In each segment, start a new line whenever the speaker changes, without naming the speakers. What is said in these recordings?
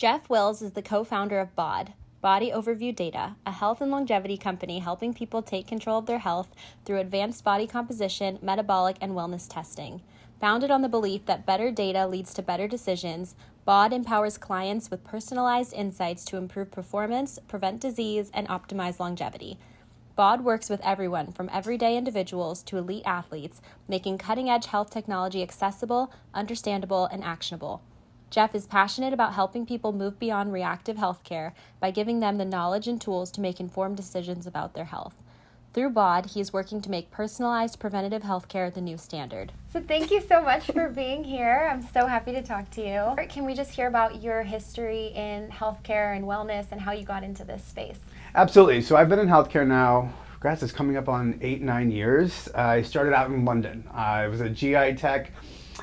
Jeff Wills is the co-founder of BOD, Body Overview Data, a health and longevity company helping people take control of their health through advanced body composition, metabolic, and wellness testing. Founded on the belief that better data leads to better decisions, BOD empowers clients with personalized insights to improve performance, prevent disease, and optimize longevity. BOD works with everyone from everyday individuals to elite athletes, making cutting-edge health technology accessible, understandable, and actionable. Jeff is passionate about helping people move beyond reactive healthcare by giving them the knowledge and tools to make informed decisions about their health. Through BOD, he is working to make personalized preventative healthcare the new standard. So thank you so much for being here. I'm so happy to talk to you. Can we just hear about your history in healthcare and wellness and how you got into this space?
Absolutely. So I've been in healthcare now, gosh, it's coming up on 8-9 years. I started out in London. I was a GI tech,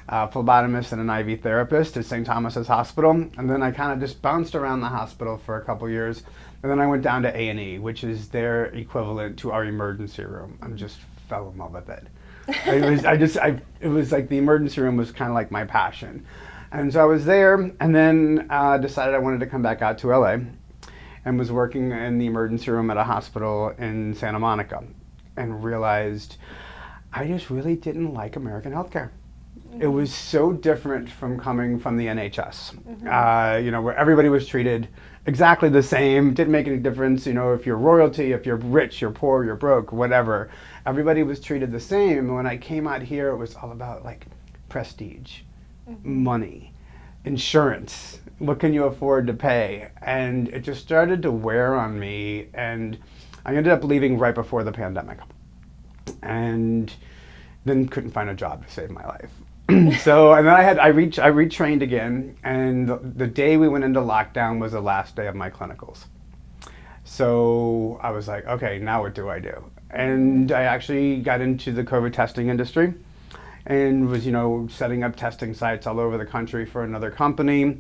phlebotomist and an IV therapist at St. Thomas's Hospital, and then I kind of just bounced around the hospital for a couple years, and then I went down to A&E, which is their equivalent to our emergency room. I just fell in love with it. It was like the emergency room was kind of like my passion, and so I was there, and then decided I wanted to come back out to LA, and was working in the emergency room at a hospital in Santa Monica, and realized I just really didn't like American healthcare. It was so different from coming from the NHS, where everybody was treated exactly the same, didn't make any difference, if you're royalty, if you're rich, you're poor, you're broke, whatever. Everybody was treated the same. And when I came out here, it was all about like prestige, money, insurance, what can you afford to pay? And it just started to wear on me, and I ended up leaving right before the pandemic. And then couldn't find a job to save my life. So, and then I retrained again, and the day we went into lockdown was the last day of my clinicals. So I was like, okay, now what do I do? And I actually got into the COVID testing industry and was, setting up testing sites all over the country for another company.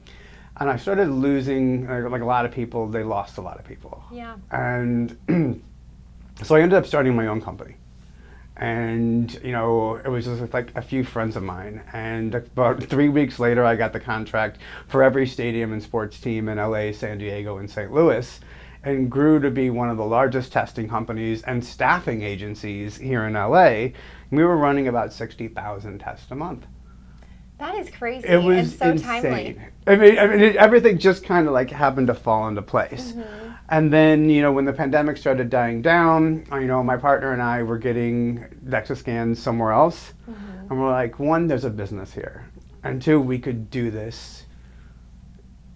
And I started losing, like a lot of people, they lost a lot of people.
Yeah.
And so I ended up starting my own company. And, it was just with like a few friends of mine. And about 3 weeks later, I got the contract for every stadium and sports team in LA, San Diego, and St. Louis, and grew to be one of the largest testing companies and staffing agencies here in LA. We were running about 60,000 tests a month.
That is crazy.
It was
so
insane.
Timely.
I mean, everything just kind of like happened to fall into place. And then, when the pandemic started dying down, my partner and I were getting DEXA scans somewhere else. And we're like, one, there's a business here. And two, we could do this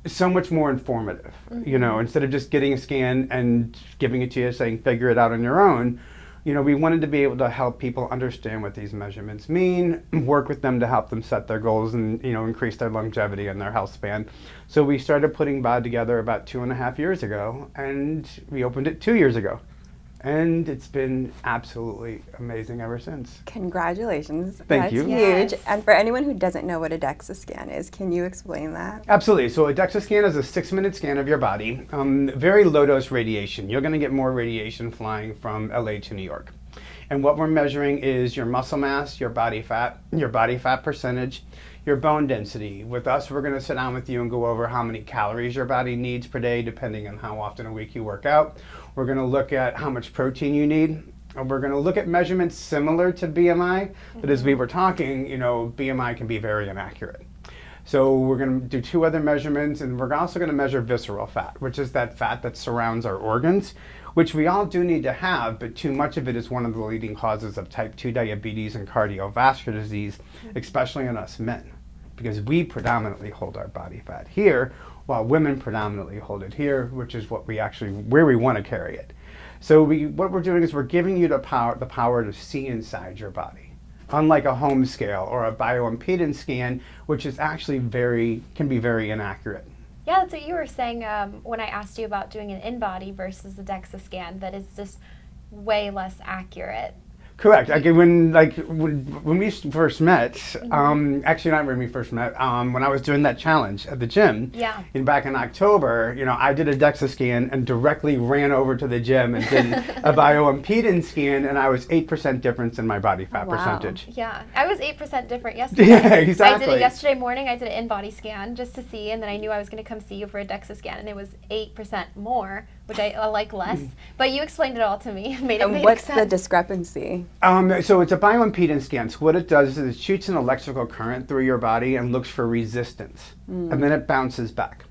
so much more informative. Instead of just getting a scan and giving it to you saying, figure it out on your own. We wanted to be able to help people understand what these measurements mean, work with them to help them set their goals and, increase their longevity and their health span. So we started putting BOD together about 2.5 years ago, and we opened it 2 years ago. And it's been absolutely amazing ever since.
Congratulations.
Thank you.
That's huge.
Yes.
And for anyone who doesn't know what a DEXA scan is, can you explain that?
Absolutely. So a DEXA scan is a 6-minute scan of your body. Very low dose radiation. You're going to get more radiation flying from LA to New York. And what we're measuring is your muscle mass, your body fat percentage, your bone density. With us, we're going to sit down with you and go over how many calories your body needs per day, depending on how often a week you work out. We're going to look at how much protein you need. And we're going to look at measurements similar to BMI, but as we were talking, BMI can be very inaccurate. So we're going to do 2 other measurements, and we're also going to measure visceral fat, which is that fat that surrounds our organs, which we all do need to have, but too much of it is one of the leading causes of type 2 diabetes and cardiovascular disease, especially in us men, because we predominantly hold our body fat here, while women predominantly hold it here, which is where we want to carry it. So what we're doing is we're giving you the power to see inside your body, unlike a home scale or a bioimpedance scan, which is actually can be very inaccurate.
Yeah, that's what you were saying when I asked you about doing an in-body versus the DEXA scan, that is just way less accurate.
Correct. When we first met, actually not when we first met, when I was doing that challenge at the gym, back in October, I did a DEXA scan and directly ran over to the gym and did a bioimpedance scan, and I was 8% difference in my body fat percentage.
Yeah, I was 8% different yesterday.
Yeah, exactly.
I did it yesterday morning. I did an in-body scan just to see, and then I knew I was going to come see you for a DEXA scan, and it was 8% more, which I like less. But you explained it all to me. Made it make
what's
sense.
the discrepancy?
So it's a bioimpedance scan. So what it does is it shoots an electrical current through your body and looks for resistance, and then it bounces back.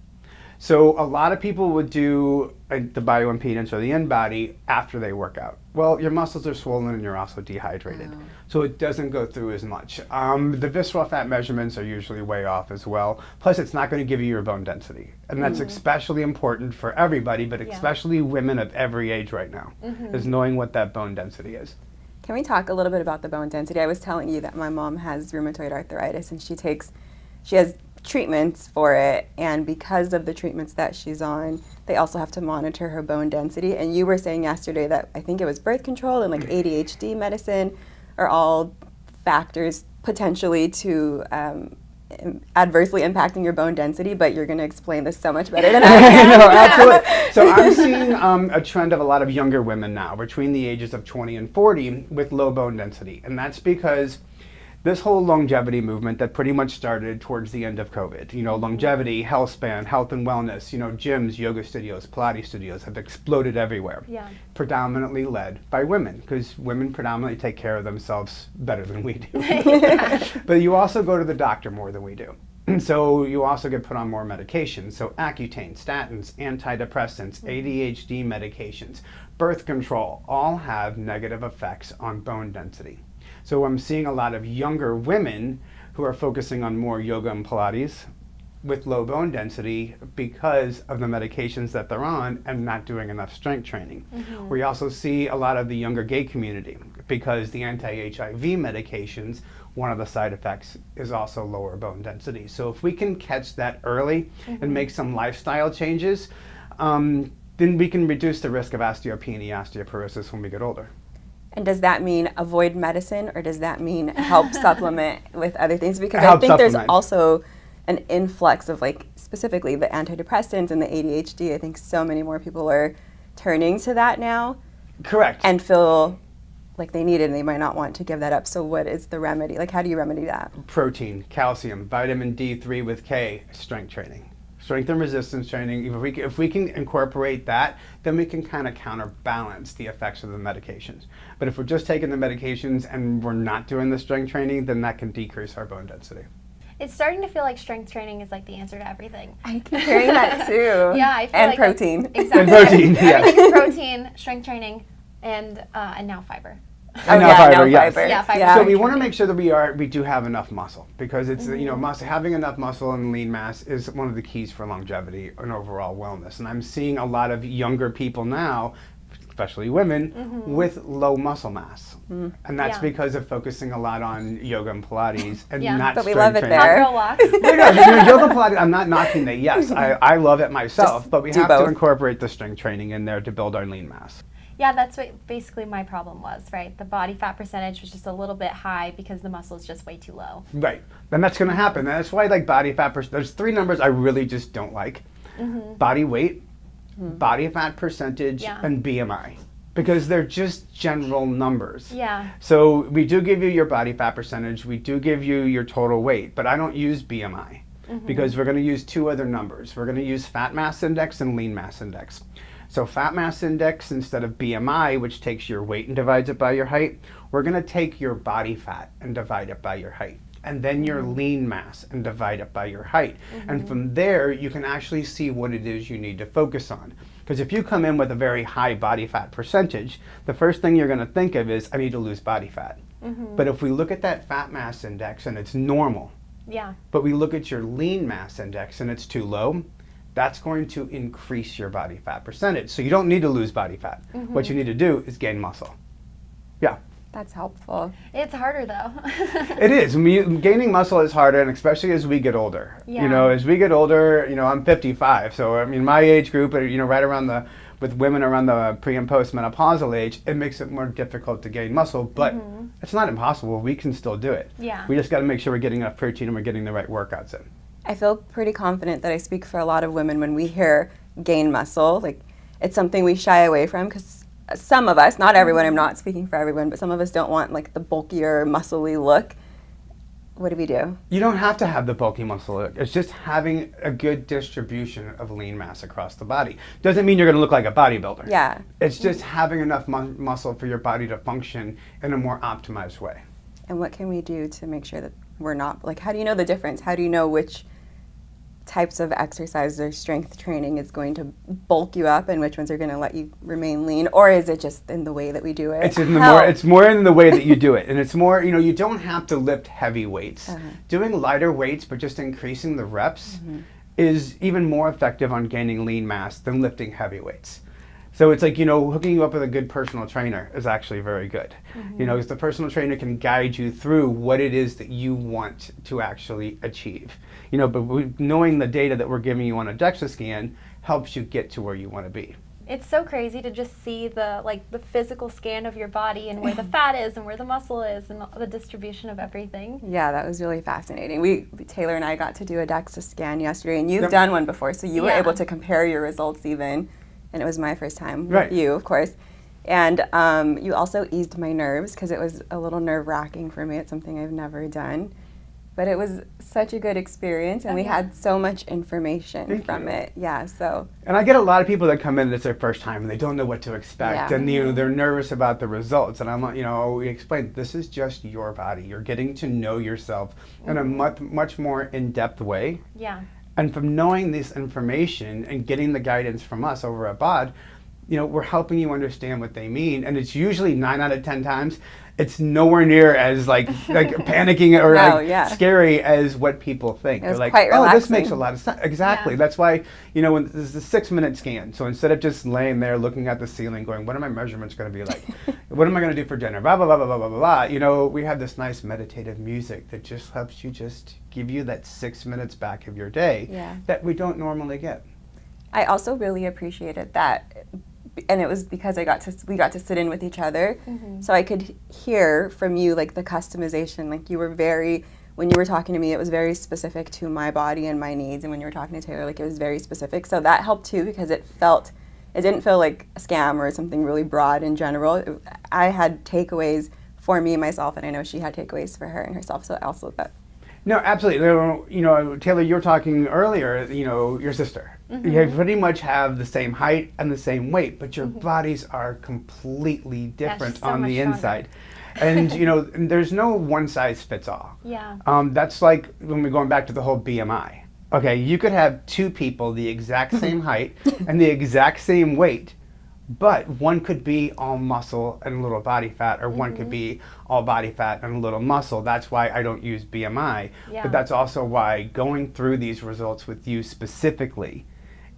So a lot of people would do the bioimpedance or the in-body after they work out. Well, your muscles are swollen and you're also dehydrated, so it doesn't go through as much. The visceral fat measurements are usually way off as well. Plus, it's not going to give you your bone density, and that's especially important for everybody, but especially women of every age right now, is knowing what that bone density is.
Can we talk a little bit about the bone density? I was telling you that my mom has rheumatoid arthritis, and she has treatments for it, and because of the treatments that she's on, they also have to monitor her bone density. And you were saying yesterday that I think it was birth control and like ADHD medicine are all factors potentially to adversely impacting your bone density, but you're going to explain this so much better than I can.
No, absolutely. So I'm seeing a trend of a lot of younger women now between the ages of 20 and 40 with low bone density, and that's because this whole longevity movement that pretty much started towards the end of COVID, longevity, health span, health and wellness, gyms, yoga studios, Pilates studios have exploded everywhere. Yeah. Predominantly led by women, because women predominantly take care of themselves better than we do. But you also go to the doctor more than we do. So you also get put on more medications. So Accutane, statins, antidepressants, ADHD medications, birth control, all have negative effects on bone density. So I'm seeing a lot of younger women who are focusing on more yoga and Pilates with low bone density because of the medications that they're on and not doing enough strength training. We also see a lot of the younger gay community because the anti-HIV medications, one of the side effects is also lower bone density. So if we can catch that early and make some lifestyle changes, then we can reduce the risk of osteopenia, osteoporosis when we get older.
And does that mean avoid medicine, or does that mean help supplement with other things? Because I think there's also an influx of, like, specifically the antidepressants and the ADHD. I think so many more people are turning to that now.
Correct.
And feel like they need it and they might not want to give that up. So what is the remedy? Like, how do you remedy that?
Protein, calcium, vitamin D3 with K, strength training. Strength and resistance training. If we can incorporate that, then we can kind of counterbalance the effects of the medications. But if we're just taking the medications and we're not doing the strength training, then that can decrease our bone density.
It's starting to feel like strength training is like the answer to everything.
I keep hearing that too.
Yeah, I feel
and
like
protein.
Exactly.
And protein,
Everything is protein, strength training, and now fiber.
Fiber, yes.
Yeah, fiber.
Yeah.
So we want to make sure that we do have enough muscle, because it's having enough muscle and lean mass is one of the keys for longevity and overall wellness. And I'm seeing a lot of younger people now, especially women, with low muscle mass, and that's because of focusing a lot on yoga and Pilates and not
but we
strength
love it
training.
there.
Hot girl walks.
Yoga Pilates, I'm not knocking that. Yes, I love it myself, but we have to incorporate the strength training in there to build our lean mass.
Yeah, that's what basically my problem was, right? The body fat percentage was just a little bit high because the muscle is just way too low.
Right, and that's going to happen. And that's why, like, body fat there's three numbers I really just don't like: body weight, body fat percentage, and BMI, because they're just general numbers.
Yeah.
So we do give you your body fat percentage, we do give you your total weight, but I don't use BMI because we're going to use two other numbers. We're going to use fat mass index and lean mass index. So fat mass index, instead of BMI, which takes your weight and divides it by your height, we're going to take your body fat and divide it by your height, and then your lean mass and divide it by your height. And from there, you can actually see what it is you need to focus on. Because if you come in with a very high body fat percentage, the first thing you're going to think of is, I need to lose body fat. But if we look at that fat mass index and it's normal, but we look at your lean mass index and it's too low, that's going to increase your body fat percentage. So you don't need to lose body fat. What you need to do is gain muscle. Yeah.
That's helpful.
It's harder though.
It is. Gaining muscle is harder, and especially as we get older.
Yeah.
As we get older, I'm 55, so I mean my age group, right around the with women around the pre and postmenopausal age, it makes it more difficult to gain muscle, but it's not impossible. We can still do it.
Yeah.
We just got to make sure we're getting enough protein and we're getting the right workouts in.
I feel pretty confident that I speak for a lot of women when we hear gain muscle. Like, it's something we shy away from because some of us, not everyone, I'm not speaking for everyone, but some of us don't want like the bulkier, muscly look. What do we do?
You don't have to have the bulky muscle look. It's just having a good distribution of lean mass across the body. Doesn't mean you're going to look like a bodybuilder.
Yeah.
It's just having enough muscle for your body to function in a more optimized way.
And what can we do to make sure that we're not, like, how do you know the difference? How do you know which types of exercise or strength training is going to bulk you up and which ones are going to let you remain lean? Or is it just in the way that we do it?
It's more in the way that you do it. And it's more, you don't have to lift heavy weights. Doing lighter weights, but just increasing the reps is even more effective on gaining lean mass than lifting heavy weights. So it's like, hooking you up with a good personal trainer is actually very good. Because the personal trainer can guide you through what it is that you want to actually achieve. But knowing the data that we're giving you on a DEXA scan helps you get to where you want to be.
It's so crazy to just see the physical scan of your body and where the fat is and where the muscle is and the distribution of everything.
Yeah, that was really fascinating. Taylor and I got to do a DEXA scan yesterday, and you've done one before, so you were able to compare your results even. And it was my first time with you, of course. And you also eased my nerves because it was a little nerve-wracking for me. It's something I've never done. But it was such a good experience, and we had so much information from it. Yeah, so.
And I get a lot of people that come in and it's their first time and they don't know what to expect.
Yeah.
And they're nervous about the results. And I'm like, we explain, this is just your body. You're getting to know yourself in a much more in-depth way.
Yeah.
And from knowing this information and getting the guidance from us over at BOD, we're helping you understand what they mean. And it's usually 9 out of 10 times, it's nowhere near as like panicking or scary as what people think.
They're
like,
quite
oh, this
relaxing.
makes a lot of sense. Exactly. Yeah. That's why, when this is a 6-minute scan. So instead of just laying there looking at the ceiling going, what are my measurements going to be like? What am I going to do for dinner? Blah, blah, blah, blah, blah, blah, blah. We have this nice meditative music that just helps you just give you that 6 minutes back of your day that we don't normally get.
I also really appreciated that. And it was because we got to sit in with each other, so I could hear from you like the customization. Like you were when you were talking to me, it was very specific to my body and my needs, and when you were talking to Taylor, like it was very specific. So that helped too because it didn't feel like a scam or something really broad in general. I had takeaways for me and myself, and I know she had takeaways for her and herself. So also that.
No, absolutely. Taylor, you were talking earlier, your sister. You pretty much have the same height and the same weight, but your bodies are completely different on the inside. And, and there's no one size fits all.
Yeah.
That's like when we're going back to the whole BMI. Okay, you could have 2 people the exact same height and the exact same weight, but one could be all muscle and a little body fat, or one could be all body fat and a little muscle. That's why I don't use BMI. Yeah. But that's also why going through these results with you specifically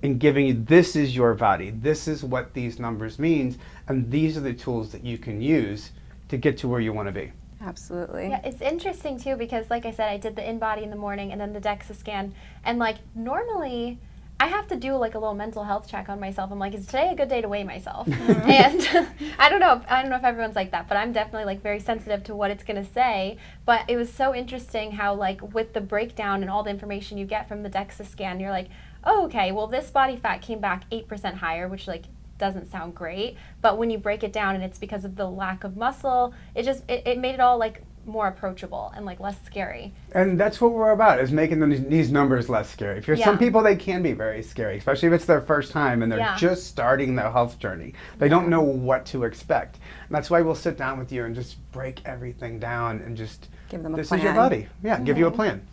and giving you, this is your body, this is what these numbers means, and these are the tools that you can use to get to where you want to be.
Absolutely.
Yeah, it's interesting too because like I said, I did the InBody in the morning and then the DEXA scan, and like normally I have to do like a little mental health check on myself. I'm like, is today a good day to weigh myself? And I don't know if everyone's like that, but I'm definitely like very sensitive to what it's going to say. But it was so interesting how like with the breakdown and all the information you get from the DEXA scan, you're like, oh, okay, well this body fat came back 8% higher, which like doesn't sound great. But when you break it down and it's because of the lack of muscle, it made it all like more approachable and like less scary.
And that's what we're about, is making these numbers less scary. For some people, they can be very scary, especially if it's their first time and they're just starting their health journey. They don't know what to expect. And that's why we'll sit down with you and just break everything down and just
give them a
this
plan.
Is your body. Yeah, give you a plan.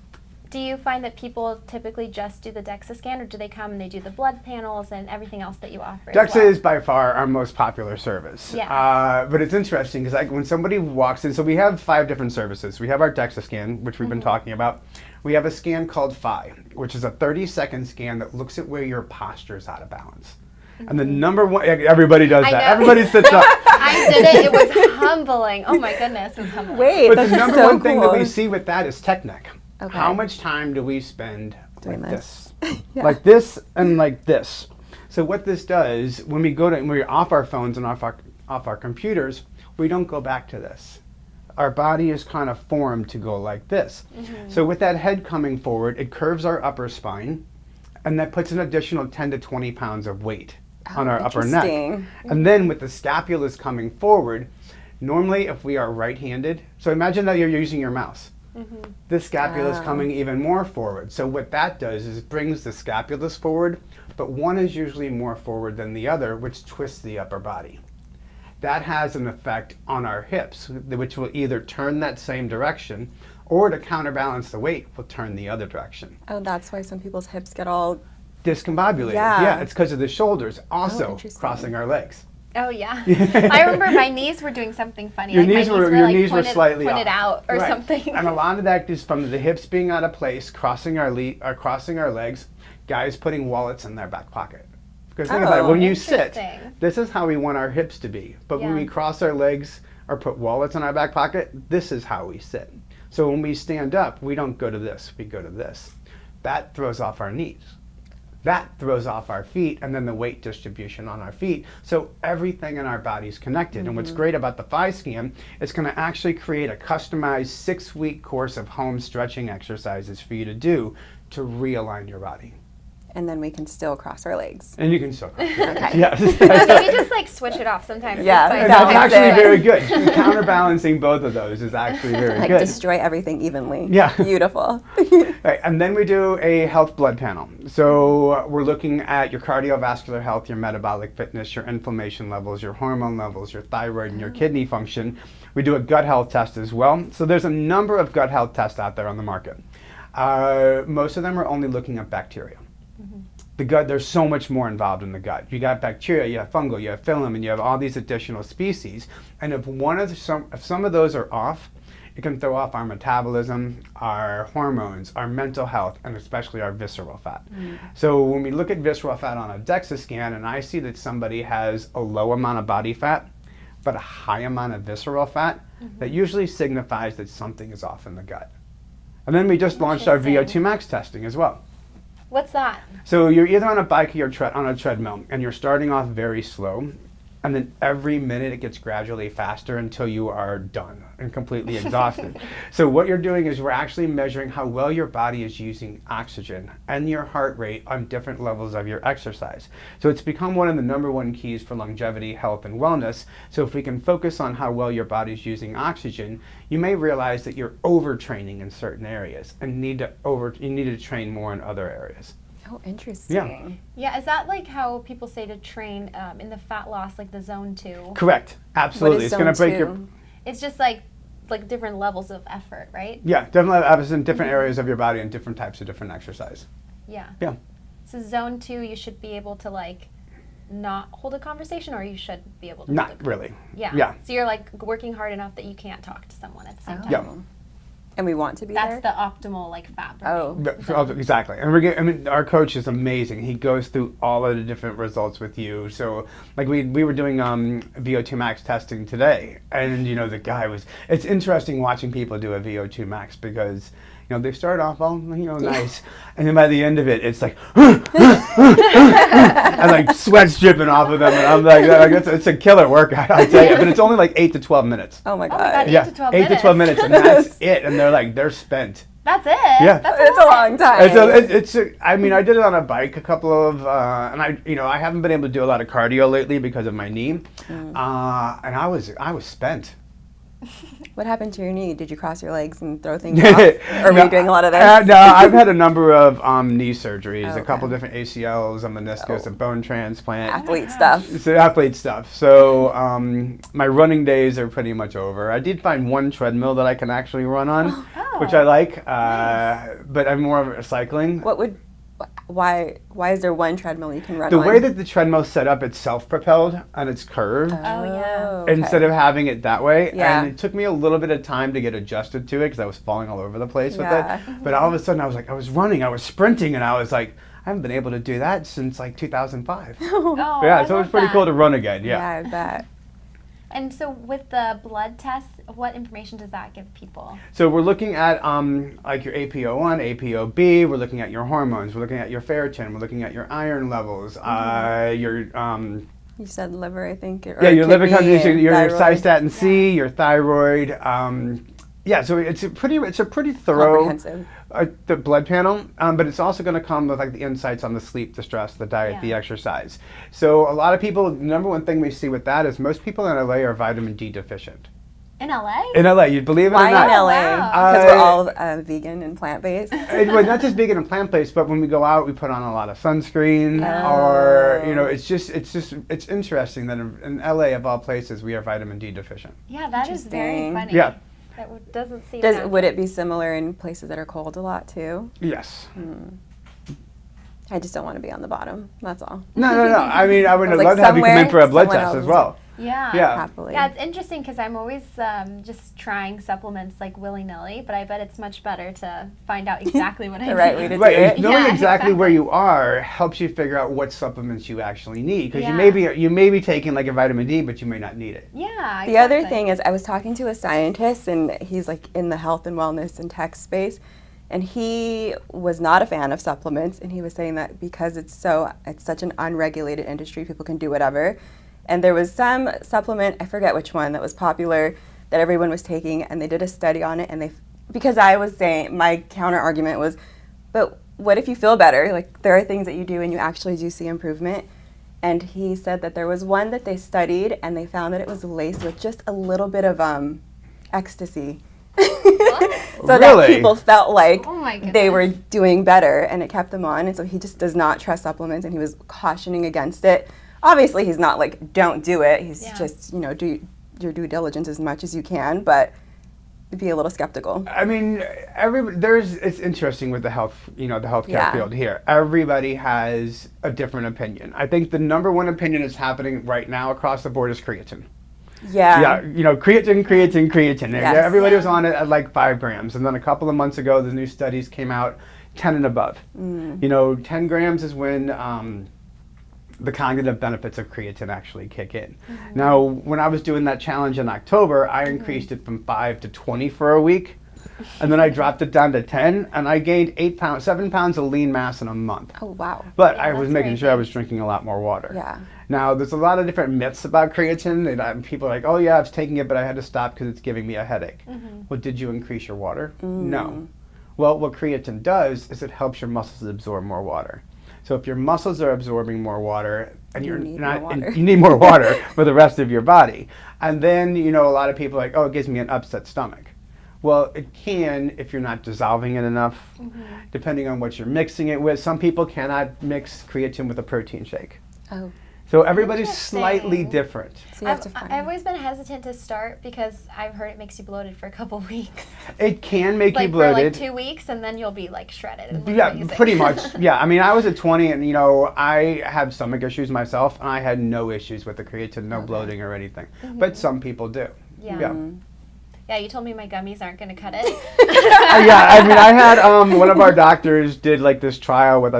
Do you find that people typically just do the DEXA scan, or do they come and they do the blood panels and everything else that you offer?
DEXA is by far our most popular service.
Yeah.
But it's interesting because when somebody walks in, so we have 5 different services. We have our DEXA scan, which we've been talking about. We have a scan called FI, which is a 30-second scan that looks at where your posture is out of balance. And the number one, everybody does that. Everybody sits up.
I did it. It was humbling. Oh my goodness, it was humbling.
Wait,
but
that's
the number
so
one thing that
cool.
we see with that is technique.
Okay.
How much time do we spend
Doing
like this?
Yeah.
Like this and like this. So what this does, when we're off our phones and off our computers, we don't go back to this. Our body is kind of formed to go like this. So with that head coming forward, it curves our upper spine, and that puts an additional 10 to 20 pounds of weight on our upper neck. And then with the scapulus coming forward, normally if we are right-handed, so imagine that you're using your mouse. The scapula is coming even more forward. So what that does is it brings the scapulus forward, but one is usually more forward than the other, which twists the upper body. That has an effect on our hips, which will either turn that same direction, or to counterbalance the weight, will turn the other direction.
Oh, that's why some people's hips get all
discombobulated. Yeah, it's because of the shoulders also crossing our legs.
Oh yeah, I remember my knees were doing something funny.
Your
like
knees were slightly
pointed out or something.
And a lot of that is from the hips being out of place, crossing our legs. Guys putting wallets in their back pocket. Because think about it, when you sit, this is how we want our hips to be. But when we cross our legs or put wallets in our back pocket, this is how we sit. So when we stand up, we don't go to this, we go to this. That throws off our knees. That throws off our feet, and then the weight distribution on our feet. So everything in our body is connected. And what's great about the thigh scan, it's going to actually create a customized 6-week course of home stretching exercises for you to do to realign your body.
And then we can still cross our legs.
And you can still cross your legs. Yes.
So we just like switch it off sometimes.
Yeah,
that's actually very good. Counterbalancing both of those is actually very good.
Like destroy everything evenly.
Yeah.
Beautiful.
Right, and then we do a health blood panel. So we're looking at your cardiovascular health, your metabolic fitness, your inflammation levels, your hormone levels, your thyroid, and your kidney function. We do a gut health test as well. So there's a number of gut health tests out there on the market. Most of them are only looking at bacteria. The gut, there's so much more involved in the gut. You got bacteria, you have fungal, you have phylum, and you have all these additional species. And if some of those are off, it can throw off our metabolism, our hormones, our mental health, and especially our visceral fat. So when we look at visceral fat on a DEXA scan, and I see that somebody has a low amount of body fat, but a high amount of visceral fat, that usually signifies that something is off in the gut. And then we just launched our VO2 max testing as well.
What's that?
So you're either on a bike or you're on a treadmill, and you're starting off very slow, and then every minute it gets gradually faster until you are done and completely exhausted. So what you're doing is we're actually measuring how well your body is using oxygen and your heart rate on different levels of your exercise. So it's become one of the #1 keys for longevity, health, and wellness. So if we can focus on how well your body's using oxygen, you may realize that you're overtraining in certain areas and you need to train more in other areas.
Oh, interesting.
Yeah, is that like how people say to train in the fat loss, like the zone 2?
Correct. Absolutely.
It's
going to break your...
It's just like different levels of effort, right?
Yeah, definitely have in different areas of your body and different types of different exercise.
Yeah.
Yeah.
So zone 2, you should be able to like not hold a conversation, or you should be able to
Not really.
Yeah.
Yeah.
So you're like working hard enough that you can't talk to someone at the same time.
Yeah.
And we want to be there?
That's the optimal like fat burning.
Exactly. And our coach is amazing. He goes through all of the different results with you. So like we were doing VO2 max testing today, and the guy was, it's interesting watching people do a VO2 max because they start off all nice, and then by the end of it, it's like, and like sweat's dripping off of them, and I'm like it's a killer workout, I tell you. But it's only like 8 to 12 minutes.
Oh my god!
8 to 12
8 to 12 minutes, and that's it. And they're spent.
That's it.
Yeah,
that's
a long time.
I mean, I did it on a bike a couple of, and I haven't been able to do a lot of cardio lately because of my knee, and I was spent.
What happened to your knee? Did you cross your legs and throw things off? Or were you doing a lot of this?
No, I've had a number of knee surgeries,
Okay.
a couple different ACLs, a meniscus, a bone transplant.
Athlete stuff.
So my running days are pretty much over. I did find one treadmill that I can actually run on, which I like, but I'm more of a cycling.
Why is there one treadmill you can run
The
on?
way that the treadmill's set up, it's self-propelled and it's curved.
Oh yeah.
Okay.
Instead of having it that way.
Yeah.
And it took me a little bit of time to get adjusted to it because I was falling all over the place with
Yeah.
it. But all of a sudden I was running, I was sprinting, and I was like, I haven't been able to do that since like 2005.
Oh,
Yeah,
I
so it was
love
pretty
that.
cool to run again.
Yeah,
Yeah.
I bet.
And so with the blood tests, what information does that give people?
So we're looking at like your APO1, APOB, we're looking at your hormones, we're looking at your ferritin, we're looking at your iron levels, your
You said liver, I think. Or
your liver
kidney
condition,
and
your
thyroid.
cystatin C, your thyroid. So it's a pretty thorough
Comprehensive.
The blood panel, but it's also going to come with like the insights on the sleep, the stress, the diet,
Yeah.
the exercise. So a lot of people, the number one thing we see with that is most people in LA are vitamin D deficient.
In LA?
In LA, you believe it
Why
or not?
in LA?
wow.
Because we're all vegan and plant-based.
Well, not just vegan and plant-based, but when we go out, we put on a lot of sunscreen, or it's interesting that in LA of all places, we are vitamin D deficient.
Yeah, that is very
Interesting.
funny.
Yeah.
That doesn't seem
Would it be similar in places that are cold a lot too?
Yes.
I just don't want to be on the bottom. That's all.
No. I mean, I would
Like
love to have you come in for a blood
somewhere,
test as
someone
well.
Yeah.
Yeah.
Happily.
Yeah, it's interesting because I'm always just trying supplements like willy-nilly, but I bet it's much better to find out exactly what I
The right
need.
way to do
Right,
it.
knowing
Yeah,
exactly where
exactly.
you are helps you figure out what supplements you actually need. Because
Yeah.
you may be taking like a vitamin D, but you may not need it.
Yeah,
The other
exactly.
thing is, I was talking to a scientist, and he's like in the health and wellness and tech space, and he was not a fan of supplements, and he was saying that because it's such an unregulated industry, people can do whatever. And there was some supplement, I forget which one, that was popular that everyone was taking, and they did a study on it, and because I was saying, my counter argument was, but what if you feel better? Like, there are things that you do and you actually do see improvement. And he said that there was one that they studied, and they found that it was laced with just a little bit of ecstasy. So that
Really?
people felt like
Oh my
they were
goodness.
doing better, and it kept them on. And so he just does not trust supplements, and he was cautioning against it. Obviously, he's not like, don't do it. He's
Yeah.
just, do your due diligence as much as you can, but be a little skeptical.
I mean, it's interesting with the healthcare
Yeah.
field here. Everybody has a different opinion. I think the number one opinion that's happening right now across the board is creatine.
Yeah.
Creatine.
Yes.
Everybody was on it at like 5 grams. And then a couple of months ago, the new studies came out 10 and above. 10 grams is when the cognitive benefits of creatine actually kick in. Now, when I was doing that challenge in October, I increased it from 5 to 20 for a week. And then I dropped it down to 10, and I gained 7 pounds of lean mass in a month.
Oh, wow.
But
Yeah,
I was
that's
making sure I
amazing.
was drinking a lot more water.
Yeah.
Now, there's a lot of different myths about creatine. People are like, oh yeah, I was taking it, but I had to stop because it's giving me a headache. Well, did you increase your water? No. Well, what creatine does is it helps your muscles absorb more water. So if your muscles are absorbing more water, and
You
you're
need
not,
more water.
and you need more water for the rest of your body. And then, a lot of people are like, oh, it gives me an upset stomach. Well, it can if you're not dissolving it enough, depending on what you're mixing it with. Some people cannot mix creatine with a protein shake.
Oh,
So everybody's slightly
Interesting.
different.
so you have to find.
I've always been hesitant to start because I've heard it makes you bloated for a couple weeks.
It can make you
Like for like
bloated.
2 weeks, and then you'll be like shredded. And look
Yeah,
amazing.
pretty much. Yeah, I mean, I was at 20, and I have stomach issues myself, and I had no issues with the creatine, no bloating or anything. But some people do.
Yeah. Yeah, you told me my gummies aren't going to cut it.
Yeah, I mean, I had one of our doctors did like this trial with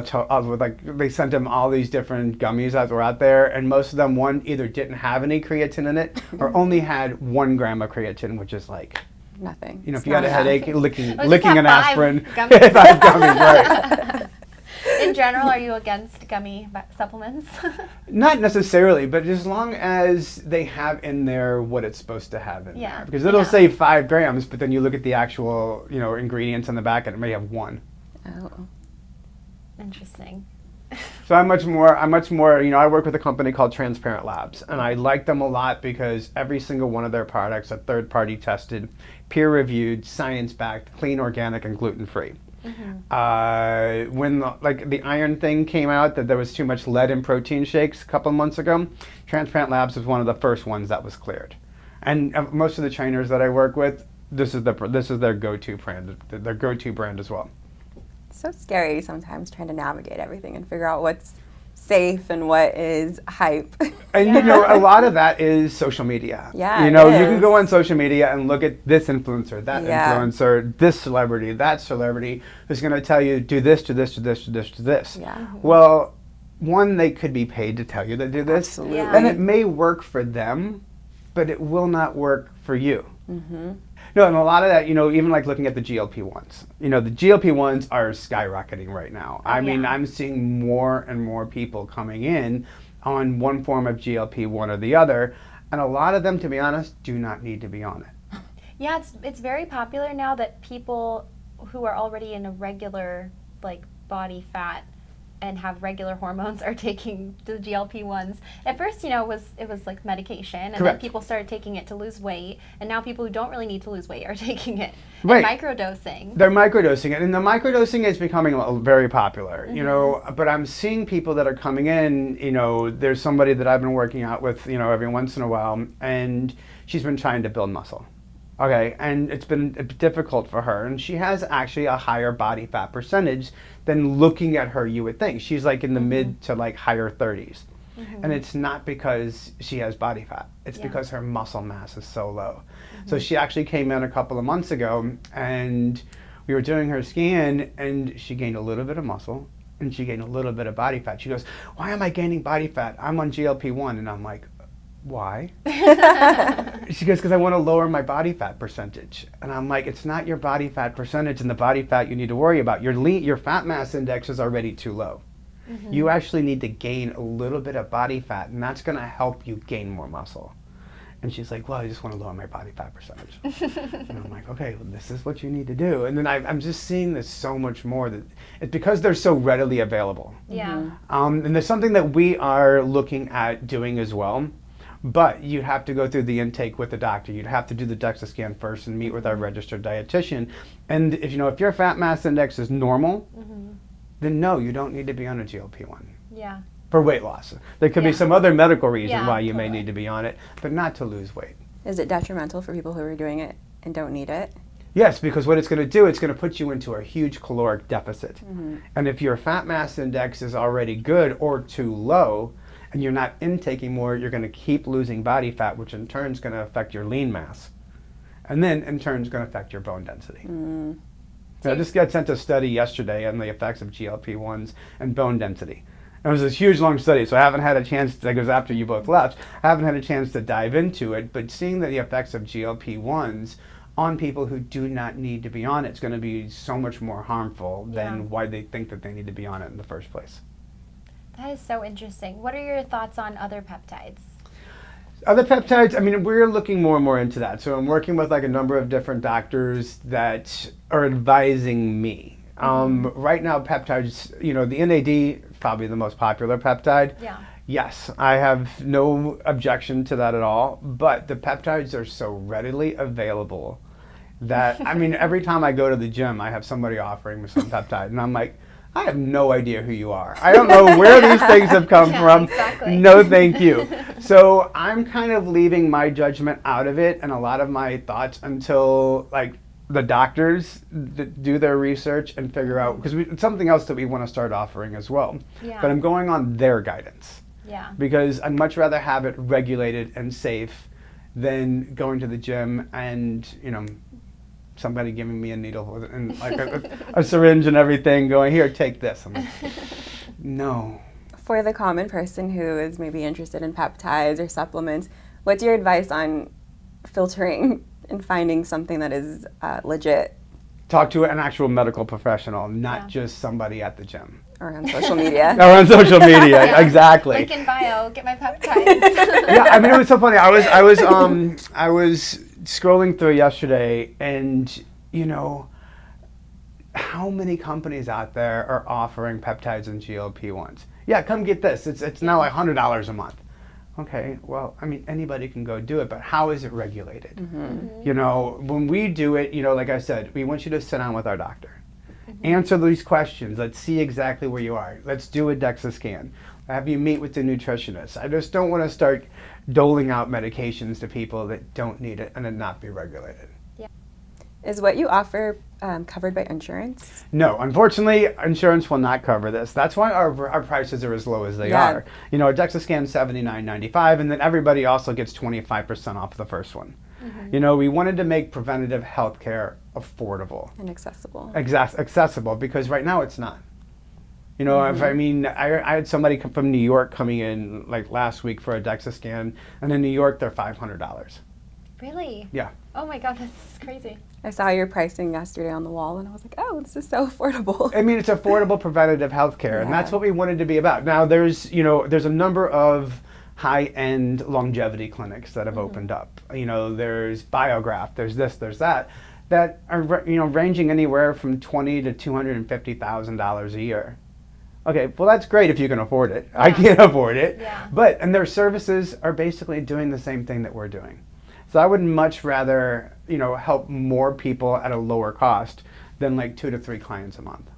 they sent him all these different gummies that were out there, and most of them either didn't have any creatine in it or only had 1 gram of creatine, which is like,
Nothing.
if
It's
you had a
not enough.
headache, licking
Oh, just have
an
5
aspirin.
gummies.
5 gummies, right?
In general, are you against gummy supplements?
Not necessarily, but as long as they have in there what it's supposed to have in
Yeah,
there. Because it'll
yeah.
say 5 grams, but then you look at the actual, ingredients on the back and it may have 1.
Oh.
Interesting.
So I'm much more, I work with a company called Transparent Labs, and I like them a lot because every single one of their products are third-party tested, peer-reviewed, science-backed, clean, organic, and gluten-free. When the iron thing came out, that there was too much lead in protein shakes a couple months ago, Transparent Labs was one of the first ones that was cleared. And most of the trainers that I work with, this is their go-to brand as well.
It's so scary sometimes trying to navigate everything and figure out what's safe and what is hype.
And a lot of that is social media.
Yeah,
you
it
can
is.
go on social media and look at this influencer, that
Yeah.
influencer, this celebrity, that celebrity who's going to tell you do this, do this, do this, do this, do this.
Yeah.
Well, one, they could be paid to tell you to do this,
Absolutely.
Yeah.
and it may work for them, but it will not work for you. No, and a lot of that, even like looking at the GLP-1s, the GLP-1s are skyrocketing right now. I mean, I'm seeing more and more people coming in on one form of GLP-1 or the other, and a lot of them, to be honest, do not need to be on it.
Yeah, it's very popular now that people who are already in a regular like body fat and have regular hormones are taking the GLP-1s. At first, it was like medication, and
Correct.
then people started taking it to lose weight, and now people who don't really need to lose weight are taking it.
Right.
And microdosing.
They're microdosing it, and the microdosing is becoming very popular, but I'm seeing people that are coming in, there's somebody that I've been working out with, every once in a while, and she's been trying to build muscle. Okay, and it's been difficult for her, and she has actually a higher body fat percentage than looking at her you would think. She's like in the mid to like higher 30s. And it's not because she has body fat. It's because her muscle mass is so low. So she actually came in a couple of months ago, and we were doing her scan, and she gained a little bit of muscle, and she gained a little bit of body fat. She goes, "Why am I gaining body fat? I'm on GLP-1. And I'm like, "Why?" She goes, "Because I want to lower my body fat percentage." And I'm like, "It's not your body fat percentage and the body fat you need to worry about. Your fat mass index is already too low. You actually need to gain a little bit of body fat, and that's going to help you gain more muscle." And she's like, "Well, I just want to lower my body fat percentage." And I'm like, "Okay, well, this is what you need to do." And then I'm just seeing this so much more. That it's because they're so readily available.
Yeah.
And there's something that we are looking at doing as well. But you have to go through the intake with the doctor. You'd have to do the DEXA scan first and meet with our registered dietitian. And if your fat mass index is normal, then no, you don't need to be on a GLP-1
Yeah.
for weight loss. There could be some other medical reason why you may
totally.
need to be on it, but not to lose weight.
Is it detrimental for people who are doing it and don't need it?
Yes, because what it's going to do, it's going to put you into a huge caloric deficit. And if your fat mass index is already good or too low, and you're not intaking more, you're going to keep losing body fat, which in turn is going to affect your lean mass. And then in turn is going to affect your bone density. Now, this got sent a study yesterday on the effects of GLP-1s and bone density. It was this huge, long study, so I haven't had a chance, that goes after you both left, I haven't had a chance to dive into it, but seeing the effects of GLP-1s on people who do not need to be on it is going to be so much more harmful than why they think that they need to be on it in the first place.
That is so interesting. What are your thoughts on other peptides?
Other peptides, I mean, we're looking more and more into that. So I'm working with like a number of different doctors that are advising me. Right now, peptides, the NAD is probably the most popular peptide.
Yeah.
Yes, I have no objection to that at all. But the peptides are so readily available that, I mean, every time I go to the gym, I have somebody offering me some peptide. And I'm like, I have no idea who you are. I don't know where these things have come from.
Exactly.
No, thank you. So I'm kind of leaving my judgment out of it and a lot of my thoughts until like the doctors do their research and figure out, because it's something else that we want to start offering as well.
Yeah.
But I'm going on their guidance.
Yeah.
Because I'd much rather have it regulated and safe than going to the gym and, somebody giving me a needle and like a syringe and everything going, "Here, take this." I'm like, no.
For the common person who is maybe interested in peptides or supplements, what's your advice on filtering and finding something that is legit?
Talk to an actual medical professional, not just somebody at the gym.
Or on social media.
Or on social media, exactly.
Link in bio, get my peptides.
Yeah, I mean, it was so funny. I was scrolling through yesterday, and how many companies out there are offering peptides and GLP-1s? Yeah, come get this. It's now like $100 a month. Okay, well, I mean, anybody can go do it, but how is it regulated? When we do it, like I said, we want you to sit down with our doctor. Answer these questions. Let's see exactly where you are. Let's do a DEXA scan. Have you meet with the nutritionist. I just don't want to start doling out medications to people that don't need it and it not be regulated.
Yeah.
Is what you offer covered by insurance?
No, unfortunately, insurance will not cover this. That's why our prices are as low as they are. A DEXA scan is $79.95, and then everybody also gets 25% off the first one. We wanted to make preventative health care affordable.
And accessible.
Accessible, because right now it's not. You know, if I mean, I had somebody come from New York coming in like last week for a DEXA scan, and in New York they're $500.
Really?
Yeah.
Oh my God, that's crazy.
I saw your pricing yesterday on the wall, and I was like, oh, this is so affordable.
I mean, it's affordable preventative healthcare, and that's what we wanted to be about. Now, there's a number of high-end longevity clinics that have opened up. You know, there's Biograph, there's this, there's that are ranging anywhere from $20,000 to $250,000 a year. Okay, well that's great if you can afford it. I can't afford it, and their services are basically doing the same thing that we're doing. So I would much rather, help more people at a lower cost than like 2 to 3 clients a month.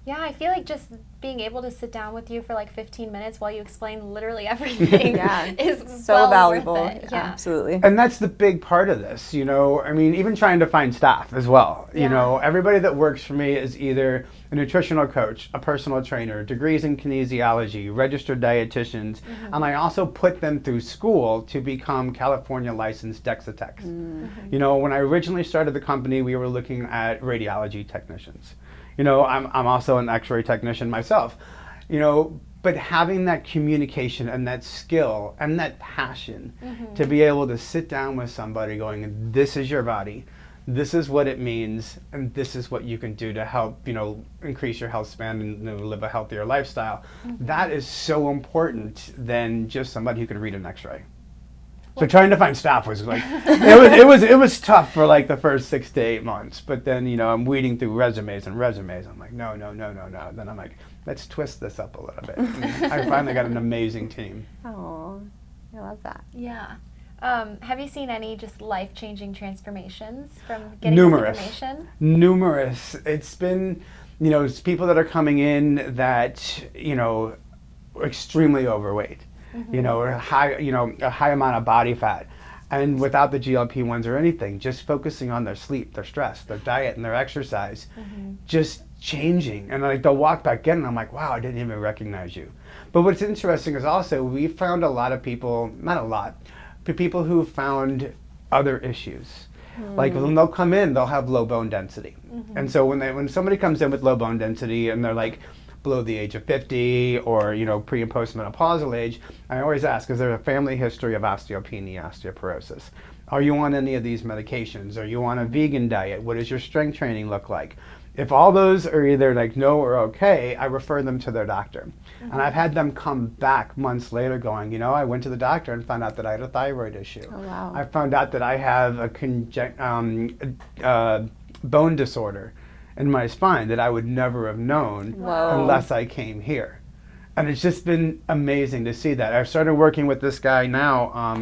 Yeah, I feel like just being able to sit down with you for like 15 minutes while you explain literally everything is
so valuable.
Worth it. Yeah.
Absolutely.
And that's the big part of this, I mean, even trying to find staff as well. Everybody that works for me is either a nutritional coach, a personal trainer, degrees in kinesiology, registered dietitians, and I also put them through school to become California licensed DEXA techs. When I originally started the company, we were looking at radiology technicians. I'm also an x-ray technician myself, but having that communication and that skill and that passion to be able to sit down with somebody going, this is your body, this is what it means, and this is what you can do to help, increase your health span and live a healthier lifestyle. That is so important than just somebody who can read an x-ray. So trying to find staff was like, it was tough for like the first 6 to 8 months. But then, I'm weeding through resumes. I'm like, no. Then I'm like, let's twist this up a little bit. And I finally got an amazing team.
Oh, I love that.
Yeah. Have you seen any just life-changing transformations from getting this information?
Numerous. It's been, it's people that are coming in that, are extremely overweight. A high amount of body fat, and without the GLP-1s or anything, just focusing on their sleep, their stress, their diet, and their exercise, just changing. And like they'll walk back in, and I'm like, wow, I didn't even recognize you. But what's interesting is also we found a lot of people, not a lot, but people who found other issues. Like when they'll come in, they'll have low bone density, and so when somebody comes in with low bone density and they're like below the age of 50 or pre and postmenopausal age, I always ask, is there a family history of osteopenia, osteoporosis? Are you on any of these medications? Are you on a vegan diet? What does your strength training look like? If all those are either like no or okay, I refer them to their doctor. And I've had them come back months later going, I went to the doctor and found out that I had a thyroid issue.
Oh, wow.
I found out that I have a bone disorder in my spine that I would never have known unless I came here. And it's just been amazing to see that. I've started working with this guy now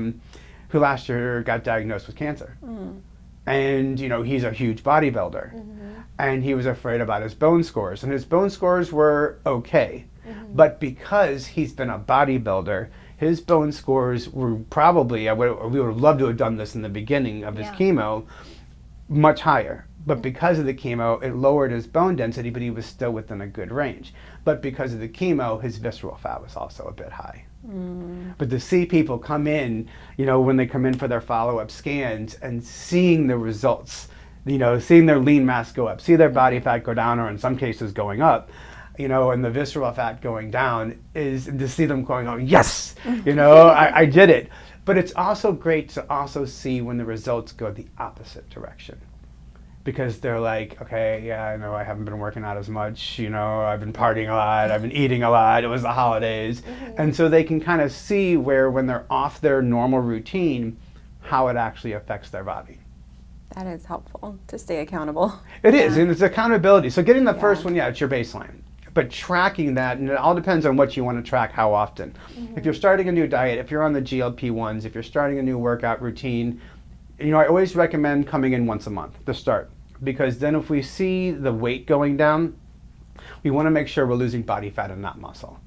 who last year got diagnosed with cancer. And, he's a huge bodybuilder. And he was afraid about his bone scores. And his bone scores were okay. But because he's been a bodybuilder, his bone scores were probably, we would have loved to have done this in the beginning of his chemo, much higher. But because of the chemo, it lowered his bone density, but he was still within a good range. But because of the chemo, his visceral fat was also a bit high. But to see people come in, when they come in for their follow-up scans and seeing the results, seeing their lean mass go up, see their body fat go down, or in some cases going up, and the visceral fat going down, is to see them going, oh, yes, I did it. But it's also great to also see when the results go the opposite direction. Because they're like, okay, yeah, I know I haven't been working out as much, I've been partying a lot, I've been eating a lot, it was the holidays. And so they can kind of see when they're off their normal routine, how it actually affects their body.
That is helpful to stay accountable.
It is, and it's accountability. So getting the first one, it's your baseline. But tracking that, and it all depends on what you want to track, how often. If you're starting a new diet, if you're on the GLP-1s, if you're starting a new workout routine, I always recommend coming in once a month to start, because then if we see the weight going down, we want to make sure we're losing body fat and not muscle.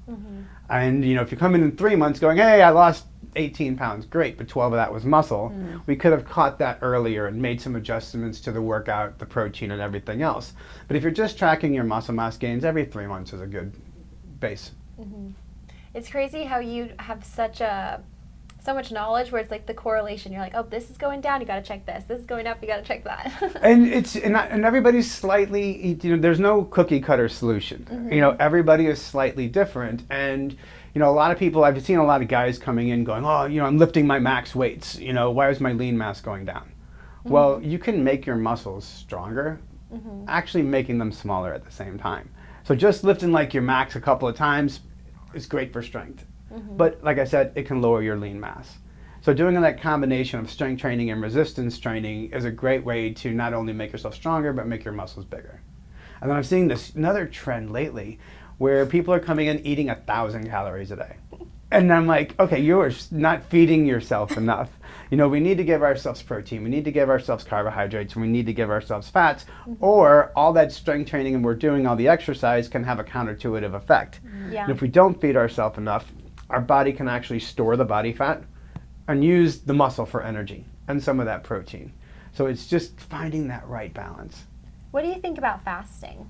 And if you come in 3 months going, hey, I lost 18 pounds, great, but 12 of that was muscle, we could have caught that earlier and made some adjustments to the workout, the protein, and everything else. But if you're just tracking your muscle mass gains, every 3 months is a good base.
It's crazy how you have such a so much knowledge where it's like the correlation. You're like, oh, this is going down, you got to check this. This is going up, you got to check that.
and everybody's slightly, there's no cookie cutter solution.
Mm-hmm.
Everybody is slightly different. And, a lot of people, I've seen a lot of guys coming in going, oh, I'm lifting my max weights. Why is my lean mass going down? Mm-hmm. Well, you can make your muscles stronger, actually making them smaller at the same time. So just lifting like your max a couple of times is great for strength. But like I said, it can lower your lean mass. So doing that combination of strength training and resistance training is a great way to not only make yourself stronger, but make your muscles bigger. And then I'm seeing another trend lately where people are coming in eating 1,000 calories a day. And I'm like, okay, you're not feeding yourself enough. We need to give ourselves protein, we need to give ourselves carbohydrates, and we need to give ourselves fats, or all that strength training and we're doing all the exercise can have a counterintuitive effect.
Yeah.
And if we don't feed ourselves enough, our body can actually store the body fat and use the muscle for energy and some of that protein. So it's just finding that right balance.
What do you think about fasting?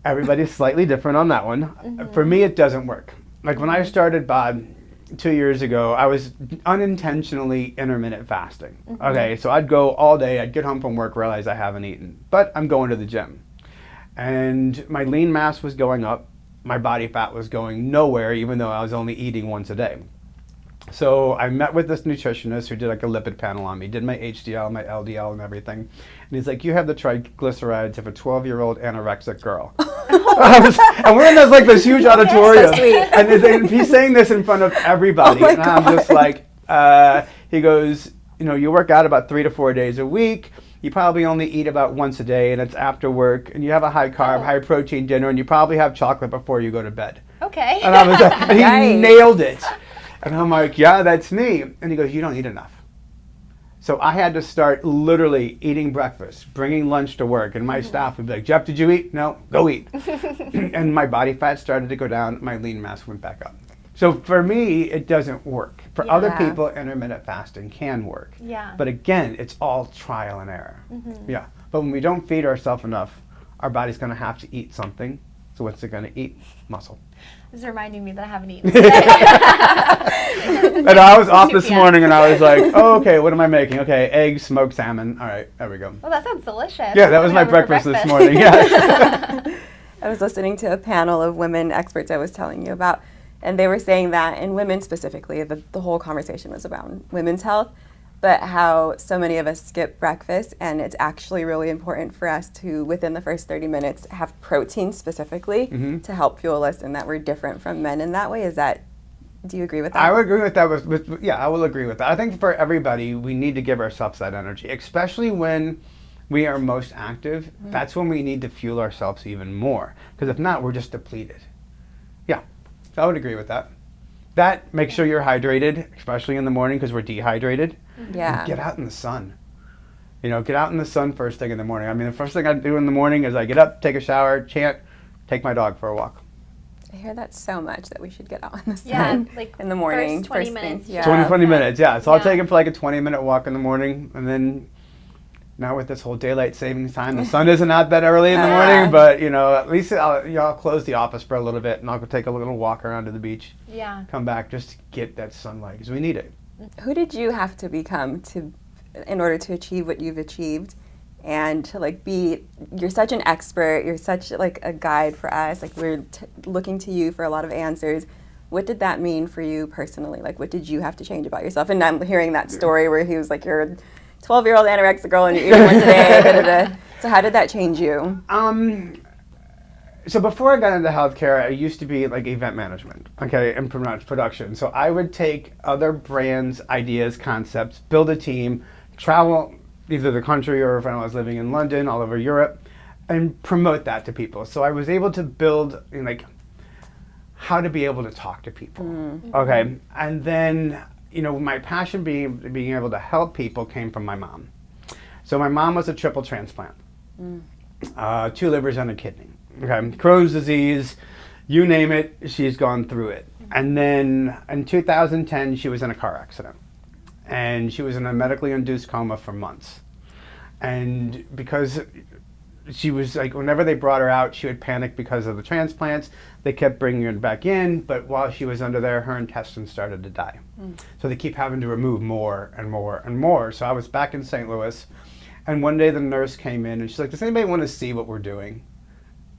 Everybody's slightly different on that one. For me, it doesn't work. Like when I started BOD 2 years ago, I was unintentionally intermittent fasting. Okay, so I'd go all day, I'd get home from work, realize I haven't eaten, but I'm going to the gym. And my lean mass was going up, my body fat was going nowhere, even though I was only eating once a day. So I met with this nutritionist who did like a lipid panel on me, did my HDL, my LDL and everything. And he's like, you have the triglycerides of a 12-year-old anorexic girl. And we're in this huge auditorium.
So sweet.
And he's saying this in front of everybody. And I'm just like, he goes, you work out about 3 to 4 days a week. You probably only eat about once a day, and it's after work, and you have a high carb, high protein dinner, and you probably have chocolate before you go to bed.
Okay.
And I was like, and he nailed it. And I'm like, yeah, that's me. And he goes, you don't eat enough. So I had to start literally eating breakfast, bringing lunch to work, and my staff would be like, Jeff, did you eat? No, go eat. And my body fat started to go down, my lean mass went back up. So for me, it doesn't work. For other people, intermittent fasting can work.
Yeah.
But again, it's all trial and error. Yeah. But when we don't feed ourselves enough, our body's going to have to eat something. So what's it going to eat? Muscle.
This is reminding me that I haven't eaten today.
And I was off this morning and I was like, oh, okay, what am I making? Okay, eggs, smoked salmon. All right, there we go.
Well, that sounds delicious.
Yeah, that was my breakfast this morning. Yeah.
I was listening to a panel of women experts I was telling you about, and they were saying that in women specifically, the whole conversation was about women's health, but how so many of us skip breakfast, and it's actually really important for us to, within the first 30 minutes, have protein specifically to help fuel us, and that we're different from men in that way. Do you agree with that?
I would agree with that. Yeah, I will agree with that. I think for everybody, we need to give ourselves that energy, especially when we are most active. That's when we need to fuel ourselves even more, because if not, we're just depleted. Yeah, so I would agree with that. That, make sure you're hydrated, especially in the morning, because we're dehydrated.
Yeah.
Get out in the sun. Get out in the sun first thing in the morning. I mean, the first thing I do in the morning is I get up, take a shower, chant, take my dog for a walk.
I hear that so much, that we should get out in the sun in the morning.
First 20 minutes.
Thing. Yeah.
20 minutes, yeah. So I'll take it for like a 20-minute walk in the morning, and then now with this whole daylight savings time, the sun isn't out that early in the morning, but at least I'll close the office for a little bit, and I'll go take a little walk around to the beach. Yeah. Come back just to get that sunlight, because we need it.
Who did you have to become in order to achieve what you've achieved, and to you're such an expert, you're such a guide for us, we're looking to you for a lot of answers. What did that mean for you personally? What did you have to change about yourself? And I'm hearing that story where he was like, you're a 12-year-old anorexic girl and you're eating once a day. So how did that change you?
So before I got into healthcare, I used to be event management, and production. So I would take other brands' ideas, concepts, build a team, travel either the country or if I was living in London, all over Europe, and promote that to people. So I was able to build how to be able to talk to people. Okay, and then my passion being able to help people came from my mom. So my mom was a triple transplant, 2 livers and a kidney. Okay, Crohn's disease, you name it, she's gone through it. And then in 2010, she was in a car accident. And she was in a medically induced coma for months. And because she was like, whenever they brought her out, she would panic because of the transplants. They kept bringing her back in, but while she was under there, her intestines started to die. So they keep having to remove more and more and more. So I was back in St. Louis, and one day the nurse came in, and she's like, does anybody want to see what we're doing?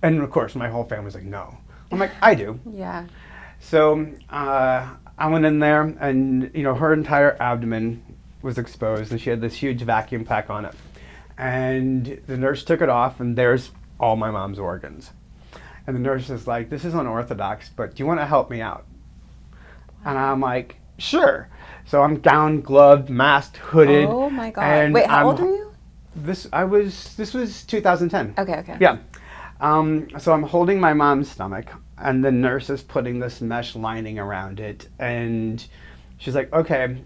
And of course, my whole family's like, no. I'm like, I do.
Yeah.
So I went in there, and her entire abdomen was exposed, and she had this huge vacuum pack on it. And the nurse took it off, and there's all my mom's organs. And the nurse is like, this is unorthodox, but do you want to help me out? And I'm like, sure. So I'm gowned, gloved, masked, hooded.
Oh my God.
And
Wait, how old are you?
This was 2010.
Okay.
Yeah. So I'm holding my mom's stomach, and the nurse is putting this mesh lining around it. And she's like, okay,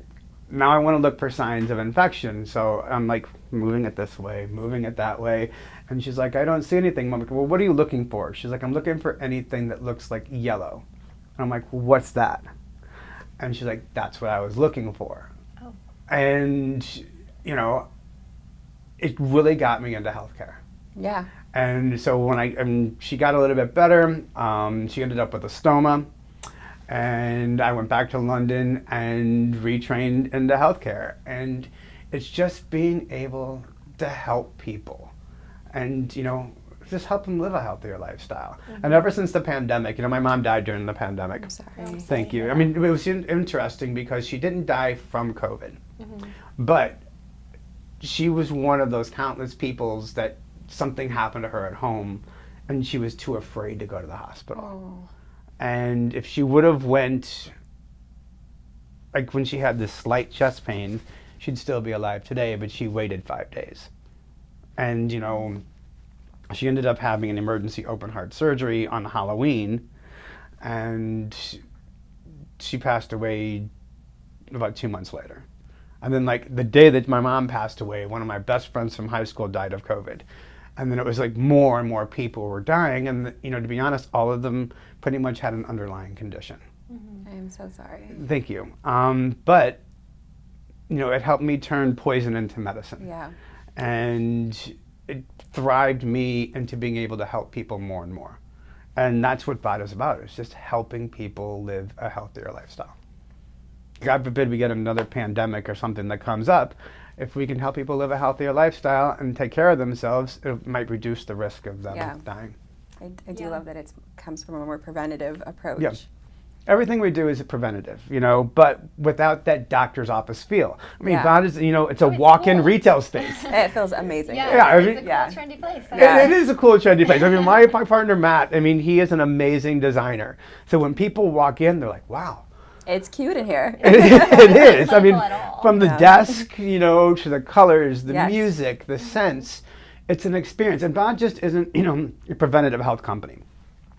now I want to look for signs of infection. So I'm like moving it this way, moving it that way. And she's like, I don't see anything. I'm like, well, what are you looking for? She's like, I'm looking for anything that looks like yellow. And I'm like, well, what's that? And she's like, that's what I was looking for.
Oh.
And, it really got me into healthcare.
Yeah.
And so when she got a little bit better, she ended up with a stoma. And I went back to London and retrained into healthcare. And it's just being able to help people and, just help them live a healthier lifestyle. And ever since the pandemic, my mom died during the pandemic.
I'm sorry.
Thank you. I mean, it was interesting because she didn't die from COVID, but she was one of those countless peoples that something happened to her at home and she was too afraid to go to the hospital.
Oh.
And if she would have went, like when she had this slight chest pain, she'd still be alive today, but she waited 5 days. And, she ended up having an emergency open heart surgery on Halloween, and she passed away about 2 months later. And then like the day that my mom passed away, one of my best friends from high school died of COVID. And then it was like more and more people were dying. And, to be honest, all of them pretty much had an underlying condition.
I am so sorry.
Thank you. But, it helped me turn poison into medicine.
Yeah.
And it thrived me into being able to help people more and more. And that's what BOD is about. It's just helping people live a healthier lifestyle. God forbid we get another pandemic or something that comes up. If we can help people live a healthier lifestyle and take care of themselves, it might reduce the risk of them dying.
I do love that it comes from a more preventative approach.
Yeah. Everything we do is a preventative, but without that doctor's office feel. I mean, BOD is, it's a walk-in retail space.
It feels amazing.
It's a cool, trendy place.
It is a cool, trendy place. I mean, my partner, Matt, he is an amazing designer. So when people walk in, they're like, wow.
It's cute in here.
It is. I mean,
at all.
from the desk, to the colors, the music, the scents, it's an experience. And BOD just isn't, a preventative health company.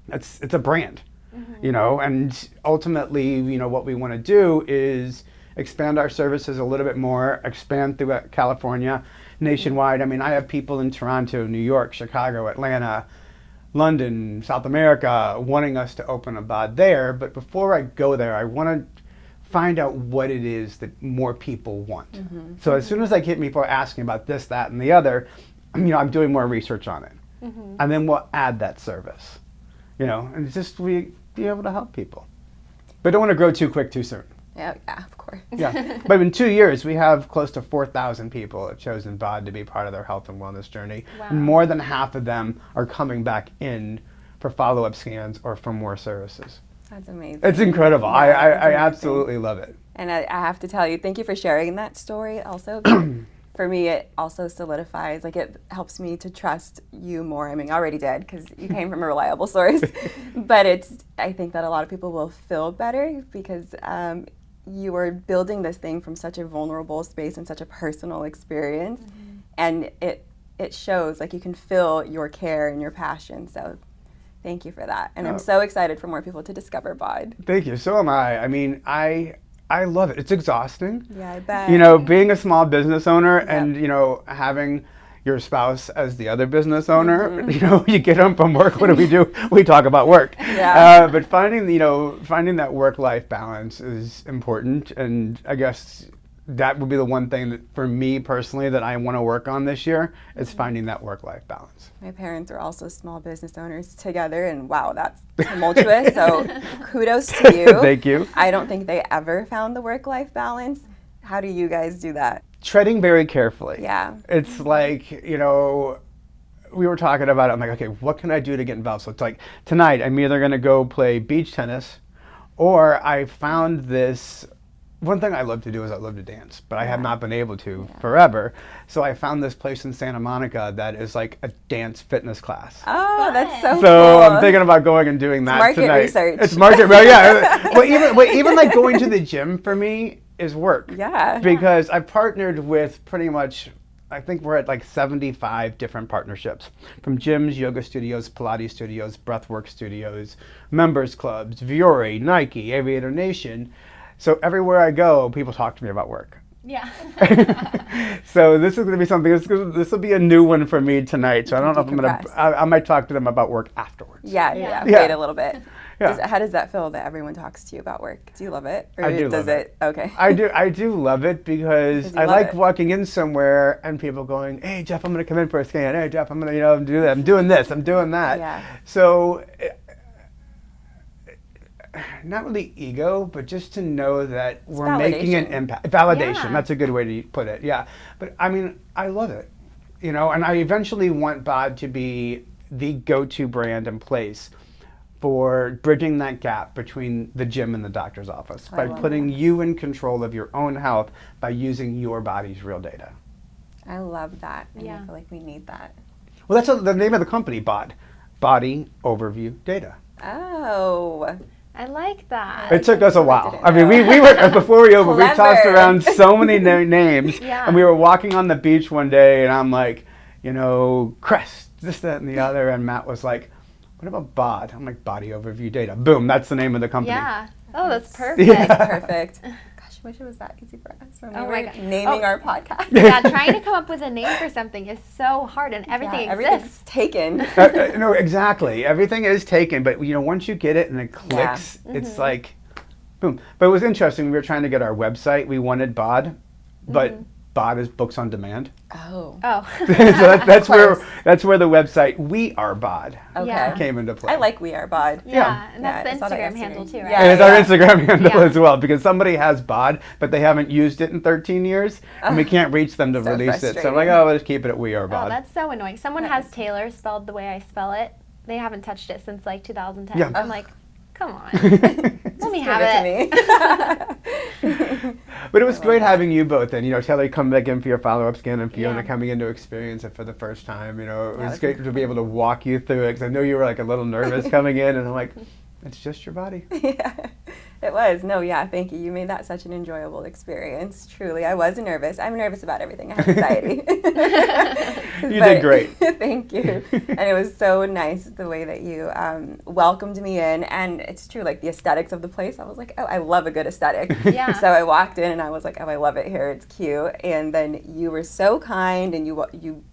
It's a brand, and ultimately, what we want to do is expand our services a little bit more, expand throughout California, nationwide. I mean, I have people in Toronto, New York, Chicago, Atlanta, London, South America, wanting us to open a BOD there. But before I go there, I want to find out what it is that more people want. So as soon as I get people asking about this, that, and the other, I'm doing more research on it. And then we'll add that service, and it's just we be able to help people. But don't want to grow too quick too soon.
Yeah, of course.
Yeah, but in 2 years, we have close to 4,000 people have chosen BOD to be part of their health and wellness journey.
Wow.
And more than half of them are coming back in for follow-up scans or for more services.
That's amazing.
It's incredible.
Yeah,
I
amazing.
absolutely love it.
And I have to tell you, thank you for sharing that story also. For me, it also solidifies, it helps me to trust you more. I mean, I already did because you came from a reliable source. But I think that a lot of people will feel better because you are building this thing from such a vulnerable space and such a personal experience. And it shows, you can feel your care and your passion. So thank you for that. And I'm so excited for more people to discover BOD.
Thank you. So am I. I mean, I love it. It's exhausting.
Yeah, I bet.
Being a small business owner and, having your spouse as the other business owner, you get home from work, what do? We talk about work.
Yeah.
But finding that work-life balance is important. And I guess that would be the one thing that, for me personally, that I want to work on this year is finding that work-life balance.
My parents are also small business owners together, and wow, that's tumultuous. So kudos to you.
Thank you.
I don't think they ever found the work-life balance. How do you guys do that?
Treading very carefully.
Yeah.
It's like, you know, we were talking about it. I'm like, okay, what can I do to get involved? So it's like, tonight, I'm either going to go play beach tennis, or I found this. One thing I love to do is I love to dance, but I have not been able to forever. So I found this place in Santa Monica that is like a dance fitness class.
Oh, that's so cool.
So I'm thinking about going and doing that
market
tonight.
research.
It's market, well, yeah. Well, even like going to the gym for me is work.
Yeah.
Because I partnered with pretty much, I think we're at like 75 different partnerships, from gyms, yoga studios, Pilates studios, breathwork studios, members clubs, Vuori, Nike, Aviator Nation. So everywhere I go, people talk to me about work.
Yeah.
So this is going to be something, this will be a new one for me tonight. So I don't know if I'm going to, I might talk to them about work afterwards.
Yeah. Wait a little bit.
Yeah.
How does that feel that everyone talks to you about work? Do you love it? Or
I do love it.
Okay.
I do love it because I like walking in somewhere and people going, hey, Jeff, I'm going to come in for a scan. Hey, Jeff, I'm going to, do that. I'm doing this. I'm doing that.
Yeah.
So not really ego, but just to know that we're making an impact. Validation.
Yeah.
That's a good way to put it. Yeah. But I mean, I love it, you know, and I eventually want BOD to be the go-to brand and place for bridging that gap between the gym and the doctor's office by putting you in control of your own health by using your body's real data.
I love that. And
Yeah.
I feel like we need that.
Well, that's the name of the company, BOD. Body Overview Data.
Oh.
I like that.
It took us a while. I
know.
mean, we were, before we opened, we
Clever.
tossed around so many names.
Yeah.
And we were walking on the beach one day, and I'm like, you know, Crest, this, that, and the other. And Matt was like, what about BOD? I'm like, Body Overview Data. Boom, that's the name of the company.
Yeah. Oh, that's perfect.
Yeah.
That's perfect. Gosh, I wish it was that easy for us when we
Oh
were
my God.
naming our podcast.
Yeah, trying to come up with a name for something is so hard, and everything
Everything's
exists.
taken.
No, exactly. Everything is taken, but you know, once you get it and it clicks, it's like, boom. But it was interesting. We were trying to get our website. We wanted BOD, but BOD is Books on Demand.
Oh.
Oh.
So that's where the website We Are BOD
Okay.
came into play.
I like We Are BOD.
Yeah, and
Yeah, I
that's
saw
the
that
Instagram
yesterday.
handle too, right?
Yeah.
And it's our Instagram handle as well, because somebody has BOD, but they haven't used it in 13 years, and we can't reach them to
So
release it. So I'm
frustrating.
like, oh, let's keep it at We Are
Oh,
BOD.
that's so annoying. Someone has Taylor spelled the way I spell it. They haven't touched it since like 2010.
Yeah.
I'm like, come on. Let me have it.
Give it to me.
But it was great having you both, and you know, Taylor coming back in for your follow-up scan, and Fiona
Yeah.
coming in to experience it for the first time. You know, it was
was
great to be able to walk you through it, because I know you were like a little nervous coming in, and I'm like, it's just your body.
Yeah, it was. No, yeah, thank you. You made that such an enjoyable experience. Truly, I was nervous. I'm nervous about everything. I have anxiety.
You did great.
Thank you. And it was so nice the way that you welcomed me in. And it's true, like the aesthetics of the place, I was like, oh, I love a good aesthetic.
Yeah.
So I walked in and I was like, oh, I love it here. It's cute. And then you were so kind, and you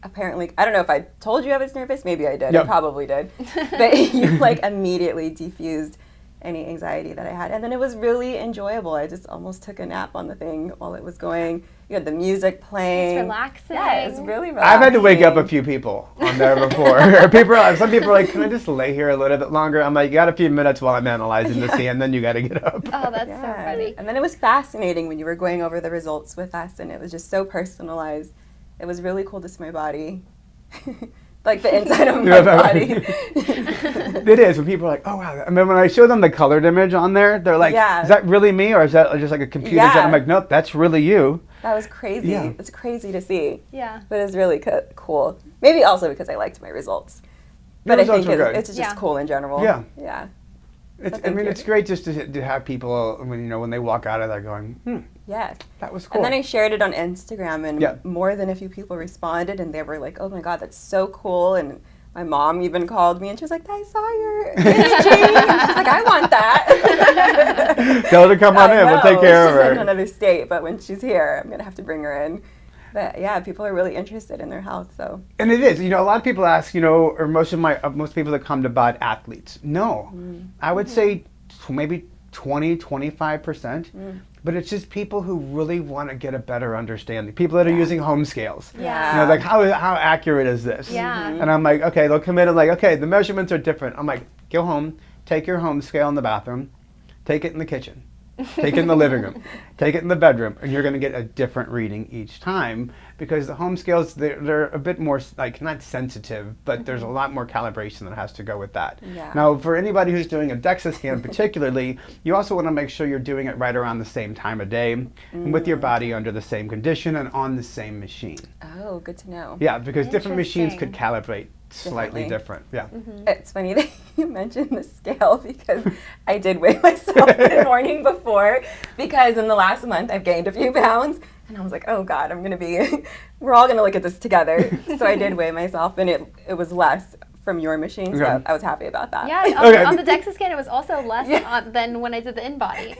apparently, I don't know if I told you I was nervous. Maybe I did.
Yep.
I probably did. But you like immediately diffused any anxiety that I had. And then it was really enjoyable. I just almost took a nap on the thing while it was going. You had the music playing.
It's relaxing.
Yeah, it was really relaxing.
I've had to wake up a few people on there before. Some people are like, can I just lay here a little bit longer? I'm like, you got a few minutes while I'm analyzing the scan, then you got to get up.
Oh, that's so funny.
And then it was fascinating when you were going over the results with us, and it was just so personalized. It was really cool to see my body. Like the inside of my body.
It is. When people are like, oh, wow. I mean, when I show them the colored image on there, they're like,
Yeah.
is that really me? Or is that just like a computer?
Yeah.
I'm like, nope, that's really you.
That was crazy.
Yeah.
It's crazy to see.
Yeah.
But it was really cool. Maybe also because I liked my results.
Your
But I
results
think
were good.
it's just
Yeah.
cool in general.
Yeah.
Yeah.
I mean, it's great just to have people, when they walk out of there going,
Yes.
that was cool.
And then I shared it on Instagram, and
Yeah.
more than a few people responded, and they were like, oh my God, that's so cool. And my mom even called me, and she was like, I saw your imaging. And she's like, I want that.
Tell her to come on in. We'll take care of
She's in
her.
another state, but when she's here, I'm going to have to bring her in. But yeah, people are really interested in their health, so.
And it is. A lot of people ask, or most people that come to BOD athletes. No. I would say maybe 20-25%. But it's just people who really want to get a better understanding. People that are using home scales.
Yeah.
You know, like how accurate is this?
Yeah.
And I'm like, okay, they'll come in and like, okay, the measurements are different. I'm like, go home, take your home scale in the bathroom, take it in the kitchen, take it in the living room, take it in the bedroom, and you're going to get a different reading each time, because the home scales, they're a bit more, like, not sensitive, but there's a lot more calibration that has to go with that.
Yeah.
Now, for anybody who's doing a DEXA scan particularly, you also want to make sure you're doing it right around the same time of day, and with your body under the same condition and on the same machine.
Oh, good to know.
Yeah, because different machines could
Interesting.
calibrate slightly different. Yeah.
It's funny that you mentioned the scale, because I did weigh myself the morning before, because in the last month I've gained a few pounds, and I was like, oh God, we're all gonna look at this together. So I did weigh myself, and it was less from your machine, so
Okay.
I was happy about that.
Yeah,
Okay.
on the DEXA scan, it was also less than when I did the in-body.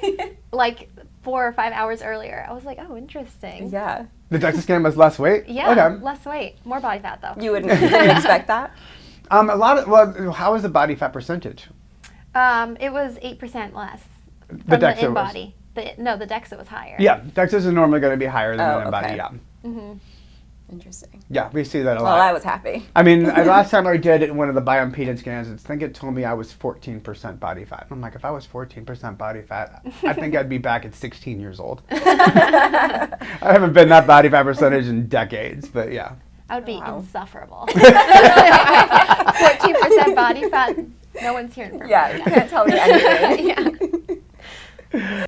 Like 4 or 5 hours earlier. I was like, oh, interesting.
Yeah.
The DEXA scan was less weight?
Yeah,
Okay.
less weight. More body fat, though.
You didn't expect that?
How is the body fat percentage?
It was 8% less
The
from the
DEXA was.
in-body. No, the DEXA was higher.
Yeah, DEXAs are normally going to be higher than
Oh,
the in-body,
okay.
yeah.
Interesting.
Yeah, we see that a
Well,
lot.
I was happy.
I mean, last time I did one of the bioimpedance scans, I think it told me I was 14% body fat. I'm like, if I was 14% body fat, I think I'd be back at 16 years old. I haven't been that body fat percentage in decades, but yeah.
I would be
Wow.
insufferable. 14% body fat. No one's hearing from
Yeah,
me.
you can't tell me anything.
Yeah.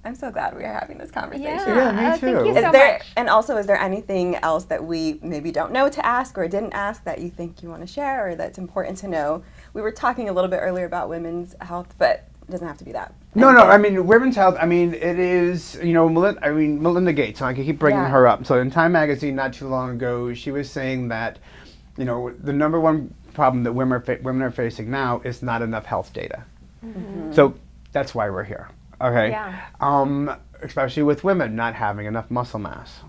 I'm so glad we are having this conversation.
Yeah, me too.
Thank you
Is
so
there,
much.
and also, is there anything else that we maybe don't know to ask or didn't ask that you think you want to share or that's important to know? We were talking a little bit earlier about women's health, but it doesn't have to be that.
No, I mean, women's health, I mean, it is, you know, Melinda Gates, and I can keep bringing
Yeah.
her up. So in Time Magazine not too long ago, she was saying that, you know, the number one problem that women are facing now is not enough health data. So that's why we're here, okay?
Yeah.
Especially with women not having enough muscle mass.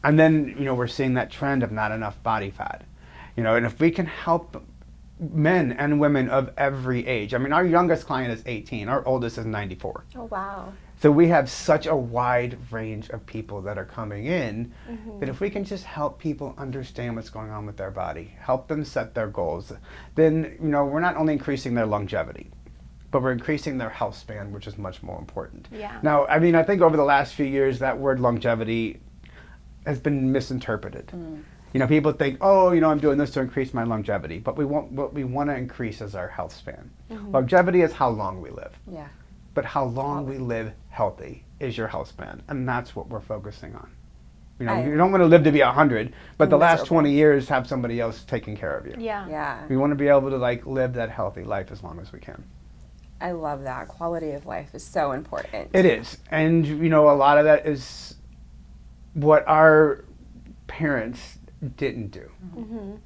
And then, you know, we're seeing that trend of not enough body fat. You know, and if we can help men and women of every age. I mean, our youngest client is 18. Our oldest is 94.
Oh, wow.
So we have such a wide range of people that are coming in that if we can just help people understand what's going on with their body, help them set their goals, then, you know, we're not only increasing their longevity, but we're increasing their health span, which is much more important.
Yeah.
Now, I mean, I think over the last few years, that word longevity has been misinterpreted. You know, people think, oh, you know, I'm doing this to increase my longevity, but what we want to increase is our health span. Longevity is how long we live,
Yeah.
but how long we live healthy is your health span, and that's what we're focusing on. You know, you don't want to live to be 100, but the last
Miserable.
20 years have somebody else taking care of you.
Yeah.
Yeah.
We want to be able to like live that healthy life as long as we can.
I love that. Quality of life is so important.
It is, and you know, a lot of that is what our parents didn't do.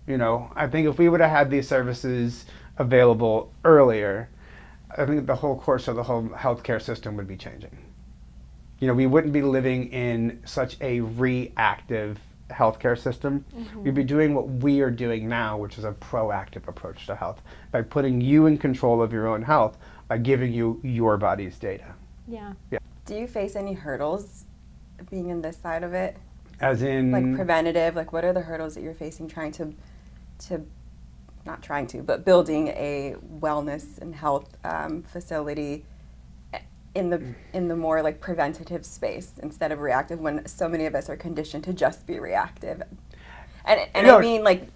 You know, I think if we would have had these services available earlier, I think the whole course of the whole healthcare system would be changing. You know, we wouldn't be living in such a reactive healthcare system. We'd be doing what we are doing now, which is a proactive approach to health, by putting you in control of your own health, by giving you your body's data.
Yeah.
Do you face any hurdles being in this side of it?
As in,
Like preventative, like what are the hurdles that you're facing not trying to, but building a wellness and health facility in the more like preventative space instead of reactive, when so many of us are conditioned to just be reactive? And I mean like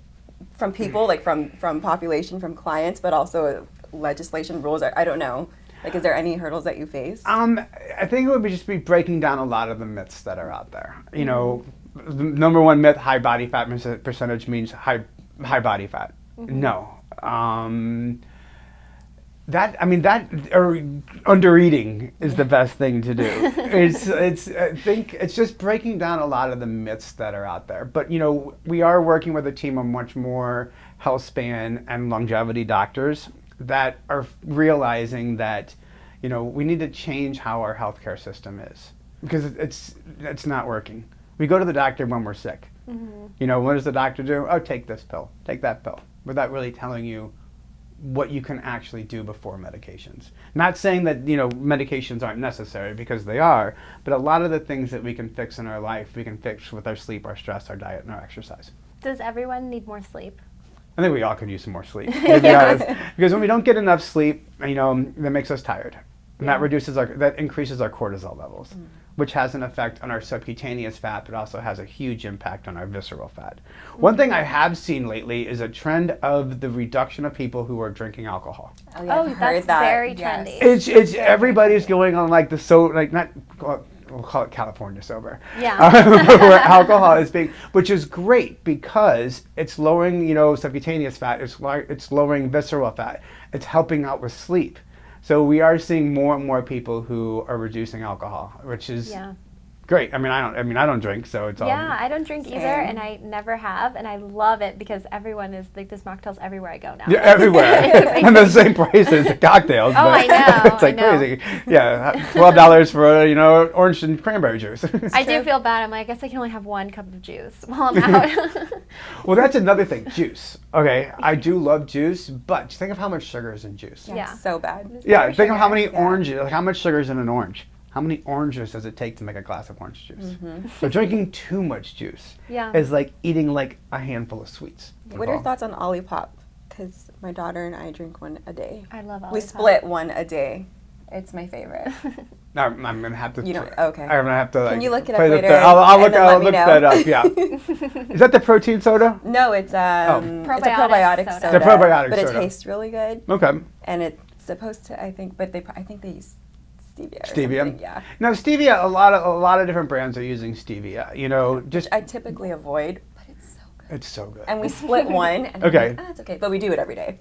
from people, like from population, from clients, but also legislation, rules, I don't know. Like, is there any hurdles that you face?
I think it would just be breaking down a lot of the myths that are out there. You know, the number one myth, high body fat percentage means high body fat. No. Under eating is the best thing to do. I think it's just breaking down a lot of the myths that are out there. But, you know, we are working with a team of much more health span and longevity doctors that are realizing that, you know, we need to change how our healthcare system is, because it's not working. We go to the doctor when we're sick. You know, what does the doctor do? Oh, take this pill, take that pill, without really telling you what you can actually do before medications. Not saying that, you know, medications aren't necessary, because they are, but a lot of the things that we can fix in our life, we can fix with our sleep, our stress, our diet, and our exercise.
Does everyone need more sleep?
I think we all could use some more sleep, to be honest. Because when we don't get enough sleep, you know, that makes us tired. And that increases our cortisol levels, which has an effect on our subcutaneous fat, but also has a huge impact on our visceral fat. One thing I have seen lately is a trend of the reduction of people who are drinking alcohol.
Oh, yeah, I've
that's
heard that.
very
Yes.
trendy.
It's everybody's going on like we'll call it California sober.
Yeah.
Where alcohol is being, which is great because it's lowering, you know, subcutaneous fat, it's lowering visceral fat, it's helping out with sleep. So we are seeing more and more people who are reducing alcohol, which is great. I mean, I don't drink, so it's all.
Yeah, I don't drink either, and I never have, and I love it because everyone is like, there's mocktails everywhere I go now.
Yeah, everywhere, and the same price as the cocktails.
Oh, I know.
It's like crazy. Yeah, $12 for you know, orange and cranberry juice.
I do feel bad. I'm like, I guess I can only have one cup of juice while I'm out.
Well, that's another thing. Juice. Okay, I do love juice, but think of how much sugar is in juice.
Yeah, so bad.
Yeah, think of how many oranges, like how much sugar is in an orange. How many oranges does it take to make a glass of orange juice? So drinking too much juice is like eating like a handful of sweets.
What are your thoughts on Olipop? Because my daughter and I drink one a day.
I love Olipop.
We split one a day. It's my favorite.
No, I'm gonna have to.
You don't? Okay.
I'm gonna have to.
Can you look it up
play
later?
I'll look
know.
that up. Yeah. Is that the protein soda?
No, it's it's a probiotic soda.
soda.
The probiotic
but
soda.
it tastes really good.
Okay.
And it's supposed to, I think they use stevia. Or
Stevia.
something, yeah.
Now stevia, a lot of different brands are using stevia. You know, just
I typically avoid, but it's so good.
it's so good.
And we split one. And
Okay.
I'm like, it's okay, but we do it every day.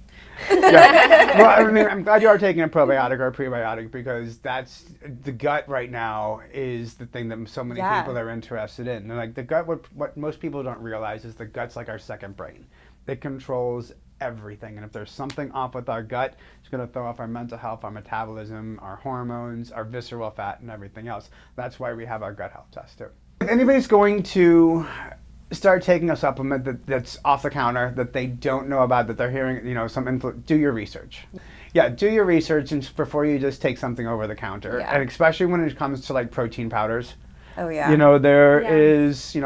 Yeah. Well, I mean, I'm glad you are taking a probiotic or a prebiotic, because that's the gut right now is the thing that so many people are interested in. And like the gut, what most people don't realize is the gut's like our second brain. It controls everything, and if there's something off with our gut, it's going to throw off our mental health, our metabolism, our hormones, our visceral fat, and everything else. That's why we have our gut health test too. If anybody's going to start taking a supplement that's off the counter that they don't know about, that they're hearing, you know, do your research. Yeah, do your research before you just take something over the counter, and especially when it comes to like protein powders.
Oh yeah.
You know, there's a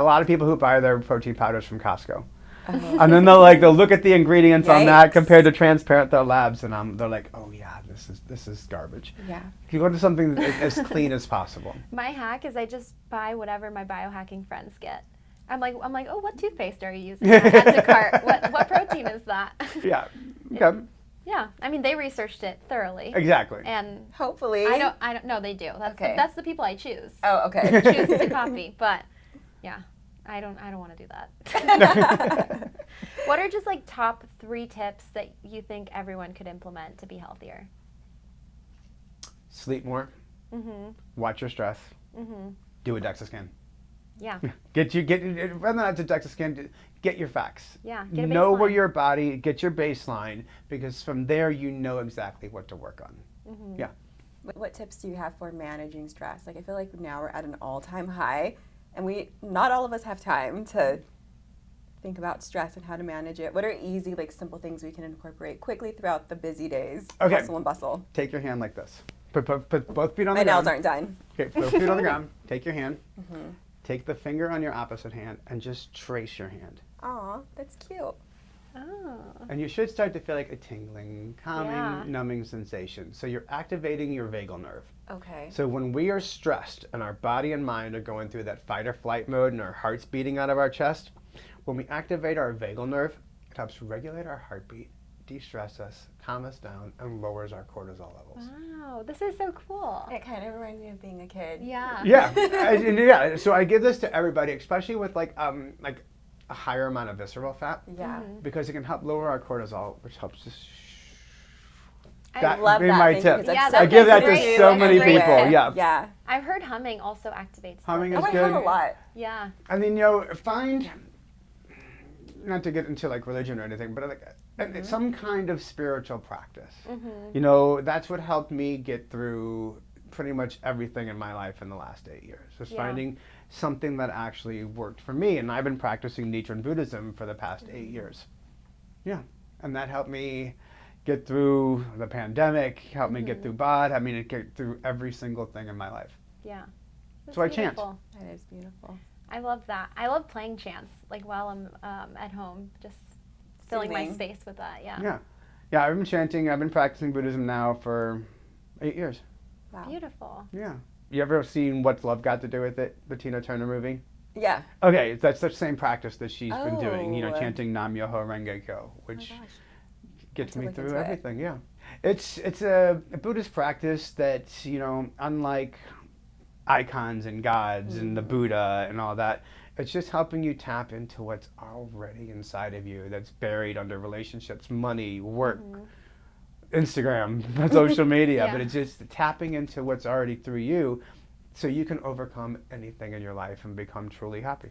lot of people who buy their protein powders from Costco. And then they'll look at the ingredients on that compared to transparent labs, and they're like, oh yeah, this is garbage.
Yeah.
You go to something as clean as possible.
My hack is I just buy whatever my biohacking friends get. I'm like, oh, what toothpaste are you using? Add to cart. What protein is that?
Yeah. Okay.
Yeah, I mean, they researched it thoroughly.
Exactly.
And
hopefully.
I don't know, they do. That's the people I choose.
Oh, okay.
Choose to copy, but yeah. I don't want to do that. What are just like top 3 tips that you think everyone could implement to be healthier?
Sleep more. Watch your stress. Do a DEXA scan.
Yeah.
Rather than a DEXA scan, get your facts.
Yeah. Get a baseline.
Know where your body, get your baseline, because from there you know exactly what to work on. Yeah.
What tips do you have for managing stress? Like, I feel like now we're at an all-time high, and not all of us have time to think about stress and how to manage it. What are easy, like, simple things we can incorporate quickly throughout the busy days?
Okay.
Hustle and bustle.
Take your hand like this. Put both feet on
My
the ground.
nails aren't done.
Okay, both feet on the ground. Take your hand. Take the finger on your opposite hand and just trace your hand.
Aw, that's cute.
Oh.
And you should start to feel like a tingling, calming, numbing sensation. So you're activating your vagal nerve.
Okay.
So when we are stressed and our body and mind are going through that fight or flight mode and our heart's beating out of our chest, when we activate our vagal nerve, it helps regulate our heartbeat, de-stress us, calm us down, and lowers our cortisol levels.
Wow, this is so cool.
It kind of reminds me of being a kid.
Yeah.
Yeah. So I give this to everybody, especially with like a higher amount of visceral fat.
Yeah.
Because it can help lower our cortisol, which helps us.
I love that.
My tip.
I
give that to so many people. Yeah.
Yeah.
I've heard humming also activates.
Humming is
I
good.
hum a lot.
Yeah.
I mean, you know, find, not to get into like religion or anything, but like some kind of spiritual practice. You know, that's what helped me get through pretty much everything in my life in the last 8 years. Just finding something that actually worked for me. And I've been practicing Nichiren Buddhism for the past 8 years. Yeah. And that helped me get through the pandemic, helped me get through BOD, helped me to get through every single thing in my life.
Yeah. That's
So I chant.
beautiful.
That is beautiful.
I love that. I love playing chants, like while I'm at home, just filling my
Soothing.
space with that. Yeah.
Yeah. Yeah, I've been chanting, I've been practicing Buddhism now for 8 years.
Wow.
Beautiful.
Yeah. You ever seen What's Love Got to Do with It, the Tina Turner movie?
Yeah.
Okay, that's the same practice that she's been doing,
Oh.
chanting Nam Myoho Renge Kyo, which
gosh.
gets
to
me
look
through
into it.
everything. Yeah, it's a Buddhist practice that unlike icons and gods and the Buddha and all that, it's just helping you tap into what's already inside of you that's buried under relationships, money, work, Instagram, social media.
Yeah.
But it's just tapping into what's already through you, so you can overcome anything in your life and become truly happy.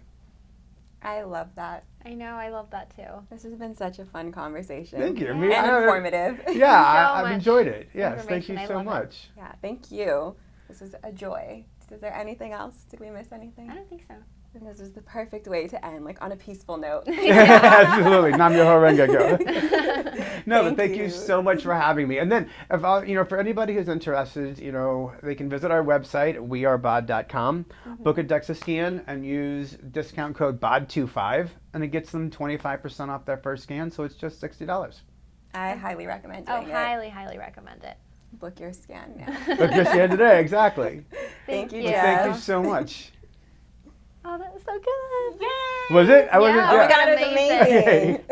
I love that.
I know. I love that too.
This has been such a fun conversation.
Thank you.
Yeah.
Me-
And
I-
informative.
Yeah, I've
much
enjoyed it. Yes, thank you
information. I
so
love it.
much.
Yeah, thank you. This was a joy. Is there anything else? Did we miss anything?
I don't think so.
And this is the perfect way to end, like on a peaceful note.
Absolutely. Nam Myoho Renge Kyo. No, but thank you
you.
so much for having me. And then, if for anybody who's interested, they can visit our website, wearebod.com, book a DEXA scan, and use discount code BOD25, and it gets them 25% off their first scan, so it's just $60.
I highly recommend
Oh,
doing it.
highly, highly recommend it.
Book your scan now.
Book your scan today, exactly.
Thank you,
Well,
Jeff.
thank you so much.
Oh, that was so good. Yay!
Was it? I wasn't.
Yeah.
Oh my
yeah.
God, it was
Amazing.
amazing.